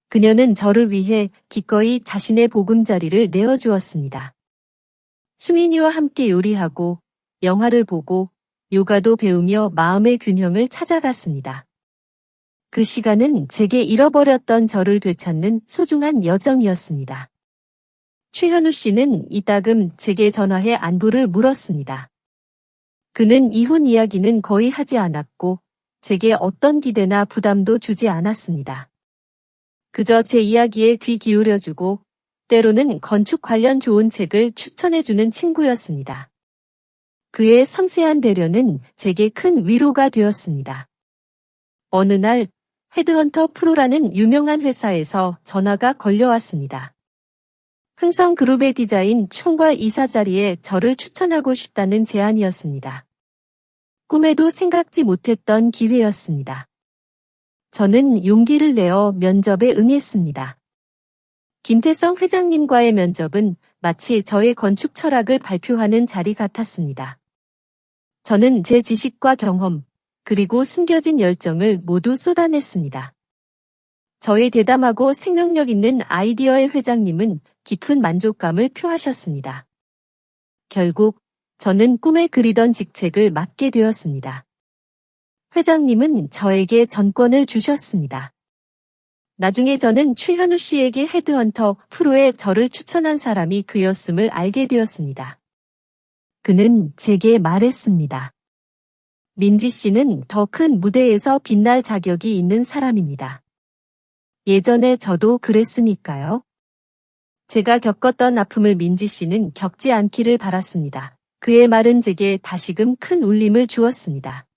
Speaker 1: 그녀는 저를 위해 기꺼이 자신의 보금자리를 내어주었습니다. 수민이와 함께 요리하고 영화를 보고 요가도 배우며 마음의 균형을 찾아갔습니다. 그 시간은 제게 잃어버렸던 저를 되찾는 소중한 여정이었습니다. 최현우 씨는 이따금 제게 전화해 안부를 물었습니다. 그는 이혼 이야기는 거의 하지 않았고 제게 어떤 기대나 부담도 주지 않았습니다. 그저 제 이야기에 귀 기울여주고 때로는 건축 관련 좋은 책을 추천해주는 친구였습니다. 그의 섬세한 배려는 제게 큰 위로가 되었습니다. 어느 날 헤드헌터 프로라는 유명한 회사에서 전화가 걸려왔습니다. 흥성그룹의 디자인 총괄 이사 자리에 저를 추천하고 싶다는 제안이었습니다. 꿈에도 생각지 못했던 기회였습니다. 저는 용기를 내어 면접에 응했습니다. 김태성 회장님과의 면접은 마치 저의 건축 철학을 발표하는 자리 같았습니다. 저는 제 지식과 경험, 그리고 숨겨진 열정을 모두 쏟아냈습니다. 저의 대담하고 생명력 있는 아이디어의 회장님은 깊은 만족감을 표하셨습니다. 결국 저는 꿈에 그리던 직책을 맡게 되었습니다. 회장님은 저에게 전권을 주셨습니다. 나중에 저는 최현우 씨에게 헤드헌터 프로에 저를 추천한 사람이 그였음을 알게 되었습니다. 그는 제게 말했습니다. 민지 씨는 더 큰 무대에서 빛날 자격이 있는 사람입니다. 예전에 저도 그랬으니까요. 제가 겪었던 아픔을 민지 씨는 겪지 않기를 바랐습니다. 그의 말은 제게 다시금 큰 울림을 주었습니다.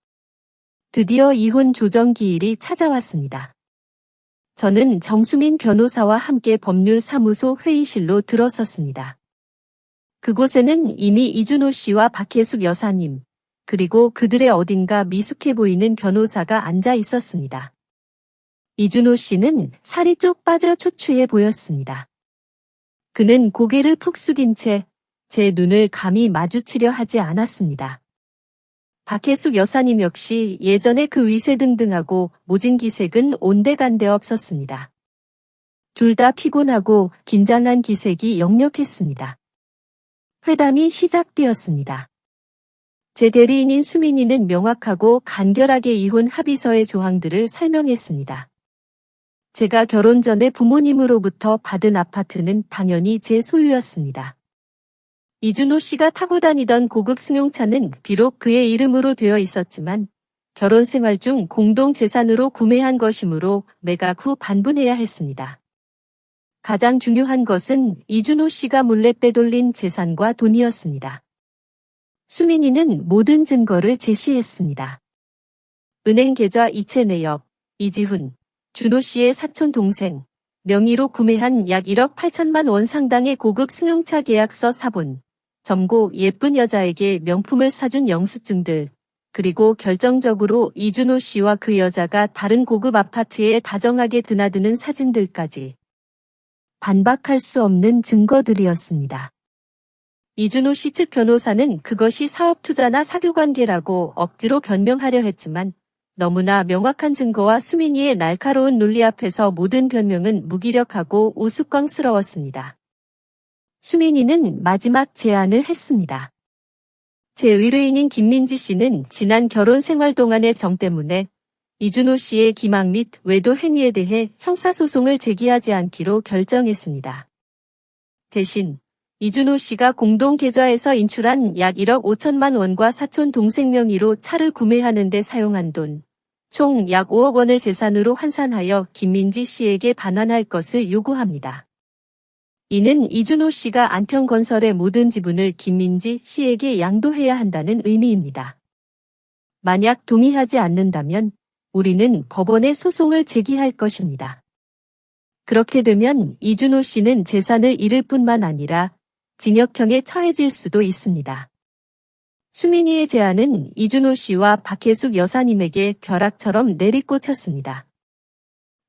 Speaker 1: 드디어 이혼 조정 기일이 찾아왔습니다. 저는 정수민 변호사와 함께 법률사무소 회의실로 들어섰습니다. 그곳에는 이미 이준호 씨와 박혜숙 여사님, 그리고 그들의 어딘가 미숙해 보이는 변호사가 앉아 있었습니다. 이준호 씨는 살이 쪽 빠져 초췌해 보였습니다. 그는 고개를 푹 숙인 채 제 눈을 감히 마주치려 하지 않았습니다. 박혜숙 여사님 역시 예전의 그 위세등등하고 모진 기색은 온데간데 없었습니다. 둘 다 피곤하고 긴장한 기색이 역력했습니다. 회담이 시작되었습니다. 제 대리인인 수민이는 명확하고 간결하게 이혼 합의서의 조항들을 설명했습니다. 제가 결혼 전에 부모님으로부터 받은 아파트는 당연히 제 소유였습니다. 이준호 씨가 타고 다니던 고급 승용차는 비록 그의 이름으로 되어 있었지만 결혼 생활 중 공동 재산으로 구매한 것이므로 매각 후 반분해야 했습니다. 가장 중요한 것은 이준호 씨가 몰래 빼돌린 재산과 돈이었습니다. 수민이는 모든 증거를 제시했습니다. 은행 계좌 이체 내역, 이지훈, 준호 씨의 사촌 동생, 명의로 구매한 약 1억 8천만 원 상당의 고급 승용차 계약서 사본, 점고 예쁜 여자에게 명품을 사준 영수증들, 그리고 결정적으로 이준호 씨와 그 여자가 다른 고급 아파트에 다정하게 드나드는 사진들까지 반박할 수 없는 증거들이었습니다. 이준호 씨 측 변호사는 그것이 사업 투자나 사교 관계라고 억지로 변명하려 했지만 너무나 명확한 증거와 수민이의 날카로운 논리 앞에서 모든 변명은 무기력하고 우스꽝스러웠습니다. 수민이는 마지막 제안을 했습니다. 제 의뢰인인 김민지 씨는 지난 결혼 생활 동안의 정 때문에 이준호 씨의 기망 및 외도 행위에 대해 형사소송을 제기하지 않기로 결정했습니다. 대신 이준호 씨가 공동 계좌에서 인출한 약 1억 5천만 원과 사촌 동생 명의로 차를 구매하는 데 사용한 돈, 총 약 5억 원을 재산으로 환산하여 김민지 씨에게 반환할 것을 요구합니다. 이는 이준호 씨가 안평건설의 모든 지분을 김민지 씨에게 양도해야 한다는 의미입니다. 만약 동의하지 않는다면 우리는 법원에 소송을 제기할 것입니다. 그렇게 되면 이준호 씨는 재산을 잃을 뿐만 아니라 징역형에 처해질 수도 있습니다. 수민이의 제안은 이준호 씨와 박혜숙 여사님에게 벼락처럼 내리꽂혔습니다.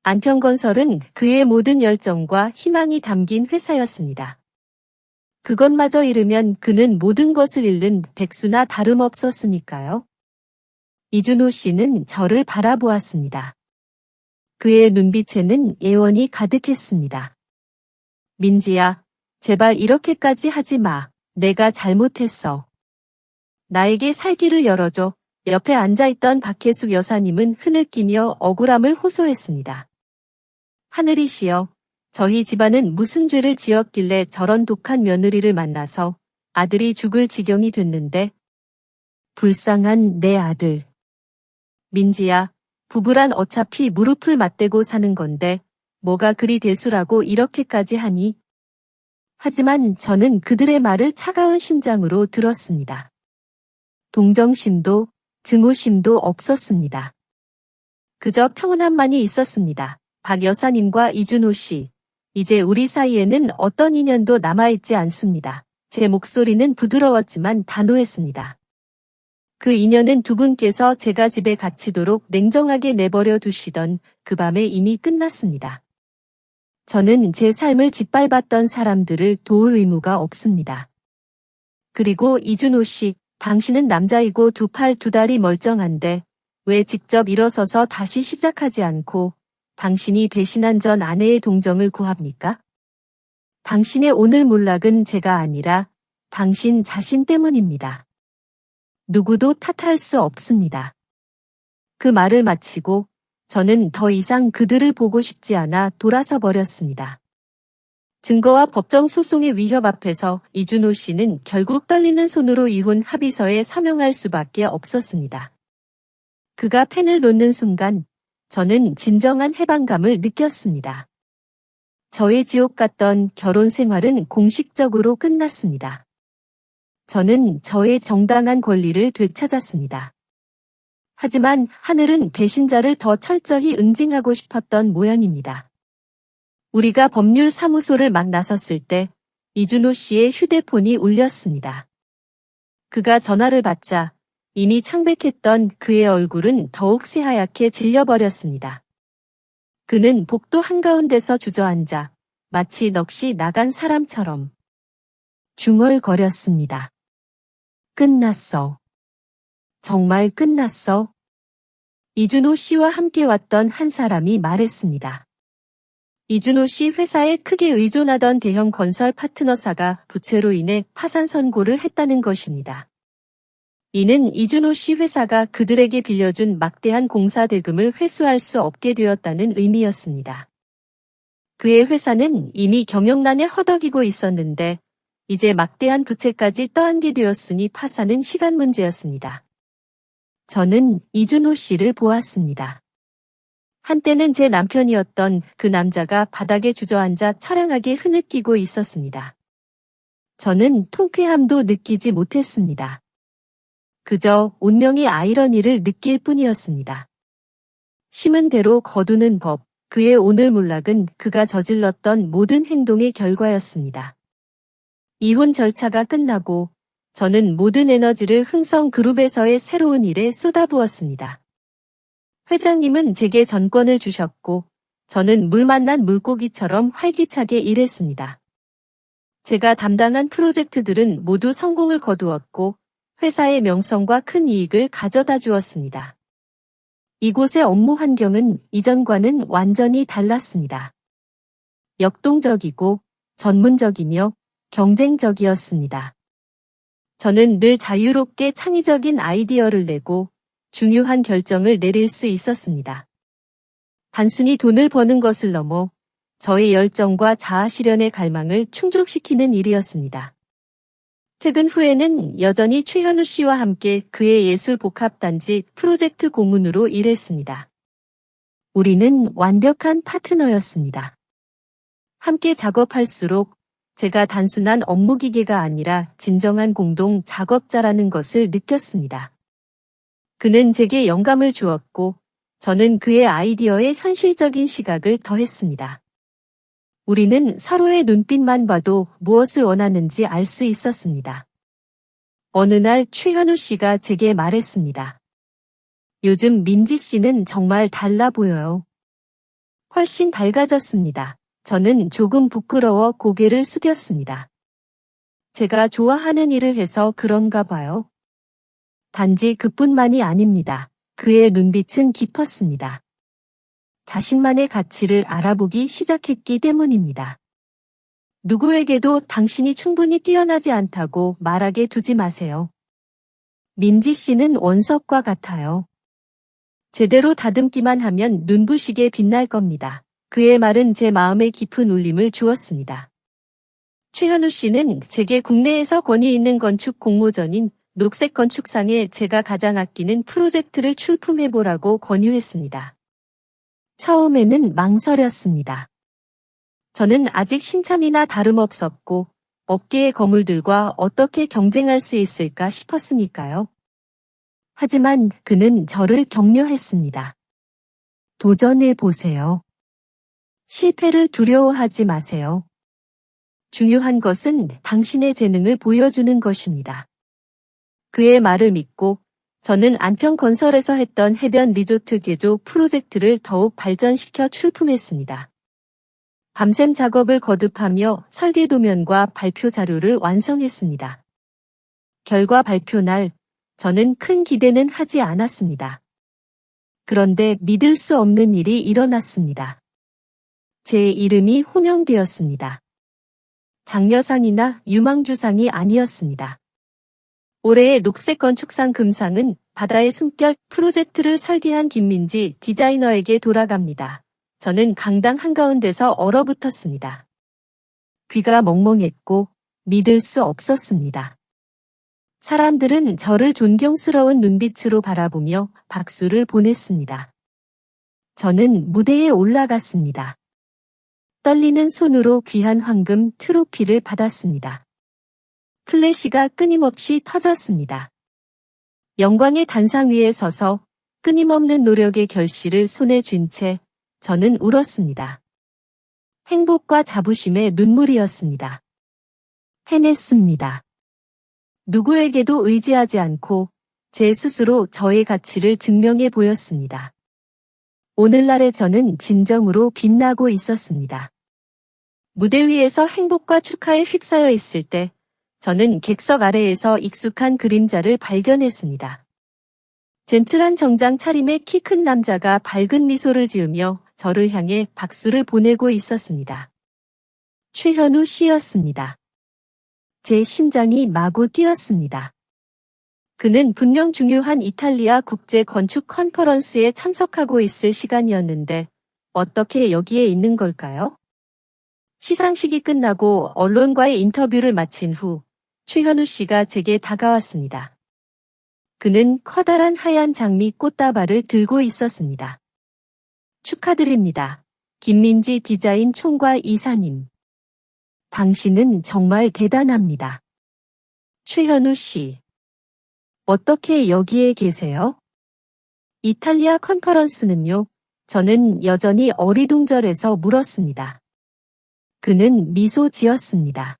Speaker 1: 안평건설은 그의 모든 열정과 희망이 담긴 회사였습니다. 그것마저 잃으면 그는 모든 것을 잃는 백수나 다름없었으니까요. 이준호 씨는 저를 바라보았습니다. 그의 눈빛에는 애원이 가득했습니다. 민지야, 제발 이렇게까지 하지 마. 내가 잘못했어. 나에게 살 길을 열어줘. 옆에 앉아있던 박혜숙 여사님은 흐느끼며 억울함을 호소했습니다. 하늘이시여, 저희 집안은 무슨 죄를 지었길래 저런 독한 며느리를 만나서 아들이 죽을 지경이 됐는데. 불쌍한 내 아들. 민지야, 부부란 어차피 무릎을 맞대고 사는 건데 뭐가 그리 대수라고 이렇게까지 하니? 하지만 저는 그들의 말을 차가운 심장으로 들었습니다. 동정심도 증오심도 없었습니다. 그저 평온함만이 있었습니다. 박 여사님과 이준호 씨, 이제 우리 사이에는 어떤 인연도 남아있지 않습니다. 제 목소리는 부드러웠지만 단호했습니다. 그 인연은 두 분께서 제가 집에 갇히도록 냉정하게 내버려 두시던 그 밤에 이미 끝났습니다. 저는 제 삶을 짓밟았던 사람들을 도울 의무가 없습니다. 그리고 이준호 씨, 당신은 남자이고 두 팔 두 다리 멀쩡한데 왜 직접 일어서서 다시 시작하지 않고 당신이 배신한 전 아내의 동정을 구합니까? 당신의 오늘 몰락은 제가 아니라 당신 자신 때문입니다. 누구도 탓할 수 없습니다. 그 말을 마치고 저는 더 이상 그들을 보고 싶지 않아 돌아서 버렸습니다. 증거와 법정 소송의 위협 앞에서 이준호 씨는 결국 떨리는 손으로 이혼 합의서에 서명할 수밖에 없었습니다. 그가 펜을 놓는 순간 저는 진정한 해방감을 느꼈습니다. 저의 지옥 같던 결혼 생활은 공식적으로 끝났습니다. 저는 저의 정당한 권리를 되찾았습니다. 하지만 하늘은 배신자를 더 철저히 응징하고 싶었던 모양입니다. 우리가 법률사무소를 막 나섰을 때 이준호 씨의 휴대폰이 울렸습니다. 그가 전화를 받자 이미 창백했던 그의 얼굴은 더욱 새하얗게 질려버렸습니다. 그는 복도 한가운데서 주저앉아 마치 넋이 나간 사람처럼 중얼거렸습니다. 끝났어. 정말 끝났어? 이준호 씨와 함께 왔던 한 사람이 말했습니다. 이준호 씨 회사에 크게 의존하던 대형 건설 파트너사가 부채로 인해 파산 선고를 했다는 것입니다. 이는 이준호 씨 회사가 그들에게 빌려준 막대한 공사 대금을 회수할 수 없게 되었다는 의미였습니다. 그의 회사는 이미 경영난에 허덕이고 있었는데 이제 막대한 부채까지 떠안게 되었으니 파산은 시간 문제였습니다. 저는 이준호 씨를 보았습니다. 한때는 제 남편이었던 그 남자가 바닥에 주저앉아 처량하게 흐느끼고 있었습니다. 저는 통쾌함도 느끼지 못했습니다. 그저 운명의 아이러니를 느낄 뿐이었습니다. 심은 대로 거두는 법, 그의 오늘몰락은 그가 저질렀던 모든 행동의 결과였습니다. 이혼 절차가 끝나고 저는 모든 에너지를 흥성그룹에서의 새로운 일에 쏟아부었습니다. 회장님은 제게 전권을 주셨고 저는 물 만난 물고기처럼 활기차게 일했습니다. 제가 담당한 프로젝트들은 모두 성공을 거두었고 회사의 명성과 큰 이익을 가져다 주었습니다. 이곳의 업무 환경은 이전과는 완전히 달랐습니다. 역동적이고 전문적이며 경쟁적이었습니다. 저는 늘 자유롭게 창의적인 아이디어를 내고 중요한 결정을 내릴 수 있었습니다. 단순히 돈을 버는 것을 넘어 저의 열정과 자아실현의 갈망을 충족시키는 일이었습니다. 퇴근 후에는 여전히 최현우 씨와 함께 그의 예술복합단지 프로젝트 고문으로 일했습니다. 우리는 완벽한 파트너였습니다. 함께 작업할수록 제가 단순한 업무기계가 아니라 진정한 공동 작업자라는 것을 느꼈습니다. 그는 제게 영감을 주었고 저는 그의 아이디어에 현실적인 시각을 더했습니다. 우리는 서로의 눈빛만 봐도 무엇을 원하는지 알 수 있었습니다. 어느 날 최현우 씨가 제게 말했습니다. 요즘 민지 씨는 정말 달라 보여요. 훨씬 밝아졌습니다. 저는 조금 부끄러워 고개를 숙였습니다. 제가 좋아하는 일을 해서 그런가 봐요. 단지 그뿐만이 아닙니다. 그의 눈빛은 깊었습니다. 자신만의 가치를 알아보기 시작했기 때문입니다. 누구에게도 당신이 충분히 뛰어나지 않다고 말하게 두지 마세요. 민지 씨는 원석과 같아요. 제대로 다듬기만 하면 눈부시게 빛날 겁니다. 그의 말은 제 마음에 깊은 울림을 주었습니다. 최현우 씨는 제게 국내에서 권위 있는 건축 공모전인 녹색 건축상에 제가 가장 아끼는 프로젝트를 출품해보라고 권유했습니다. 처음에는 망설였습니다. 저는 아직 신참이나 다름없었고 업계의 거물들과 어떻게 경쟁할 수 있을까 싶었으니까요. 하지만 그는 저를 격려했습니다. 도전해보세요. 실패를 두려워하지 마세요. 중요한 것은 당신의 재능을 보여주는 것입니다. 그의 말을 믿고 저는 안평건설에서 했던 해변 리조트 개조 프로젝트를 더욱 발전시켜 출품했습니다. 밤샘 작업을 거듭하며 설계 도면과 발표 자료를 완성했습니다. 결과 발표 날 저는 큰 기대는 하지 않았습니다. 그런데 믿을 수 없는 일이 일어났습니다. 제 이름이 호명되었습니다. 장려상이나 유망주상이 아니었습니다. 올해의 녹색 건축상 금상은 바다의 숨결 프로젝트를 설계한 김민지 디자이너에게 돌아갑니다. 저는 강당 한가운데서 얼어붙었습니다. 귀가 멍멍했고 믿을 수 없었습니다. 사람들은 저를 존경스러운 눈빛으로 바라보며 박수를 보냈습니다. 저는 무대에 올라갔습니다. 떨리는 손으로 귀한 황금 트로피를 받았습니다. 플래시가 끊임없이 터졌습니다. 영광의 단상 위에 서서 끊임없는 노력의 결실을 손에 쥔 채 저는 울었습니다. 행복과 자부심의 눈물이었습니다. 해냈습니다. 누구에게도 의지하지 않고 제 스스로 저의 가치를 증명해 보였습니다. 오늘날의 저는 진정으로 빛나고 있었습니다. 무대 위에서 행복과 축하에 휩싸여 있을 때 저는 객석 아래에서 익숙한 그림자를 발견했습니다. 젠틀한 정장 차림의 키 큰 남자가 밝은 미소를 지으며 저를 향해 박수를 보내고 있었습니다. 최현우 씨였습니다. 제 심장이 마구 뛰었습니다. 그는 분명 중요한 이탈리아 국제 건축 컨퍼런스에 참석하고 있을 시간이었는데 어떻게 여기에 있는 걸까요? 시상식이 끝나고 언론과의 인터뷰를 마친 후 최현우 씨가 제게 다가왔습니다. 그는 커다란 하얀 장미 꽃다발을 들고 있었습니다. 축하드립니다. 김민지 디자인 총괄 이사님. 당신은 정말 대단합니다. 최현우 씨. 어떻게 여기에 계세요? 이탈리아 컨퍼런스는요? 저는 여전히 어리둥절해서 물었습니다. 그는 미소 지었습니다.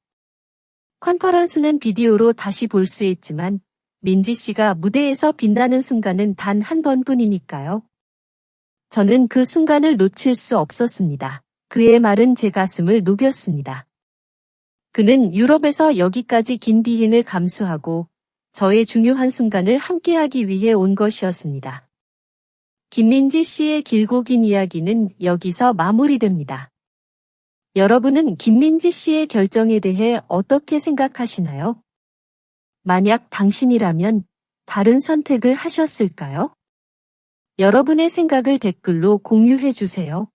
Speaker 1: 컨퍼런스는 비디오로 다시 볼 수 있지만 민지 씨가 무대에서 빛나는 순간은 단 한 번뿐이니까요. 저는 그 순간을 놓칠 수 없었습니다. 그의 말은 제 가슴을 녹였습니다. 그는 유럽에서 여기까지 긴 비행을 감수하고 저의 중요한 순간을 함께하기 위해 온 것이었습니다. 김민지 씨의 길고 긴 이야기는 여기서 마무리됩니다. 여러분은 김민지 씨의 결정에 대해 어떻게 생각하시나요? 만약 당신이라면 다른 선택을 하셨을까요? 여러분의 생각을 댓글로 공유해 주세요.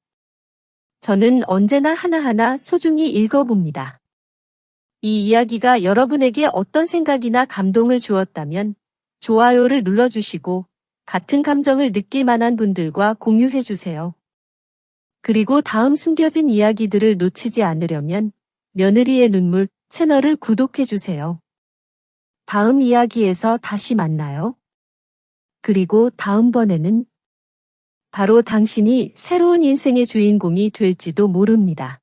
Speaker 1: 저는 언제나 하나하나 소중히 읽어봅니다. 이 이야기가 여러분에게 어떤 생각이나 감동을 주었다면 좋아요를 눌러주시고 같은 감정을 느낄 만한 분들과 공유해 주세요. 그리고 다음 숨겨진 이야기들을 놓치지 않으려면 며느리의 눈물 채널을 구독해 주세요. 다음 이야기에서 다시 만나요. 그리고 다음번에는 바로 당신이 새로운 인생의 주인공이 될지도 모릅니다.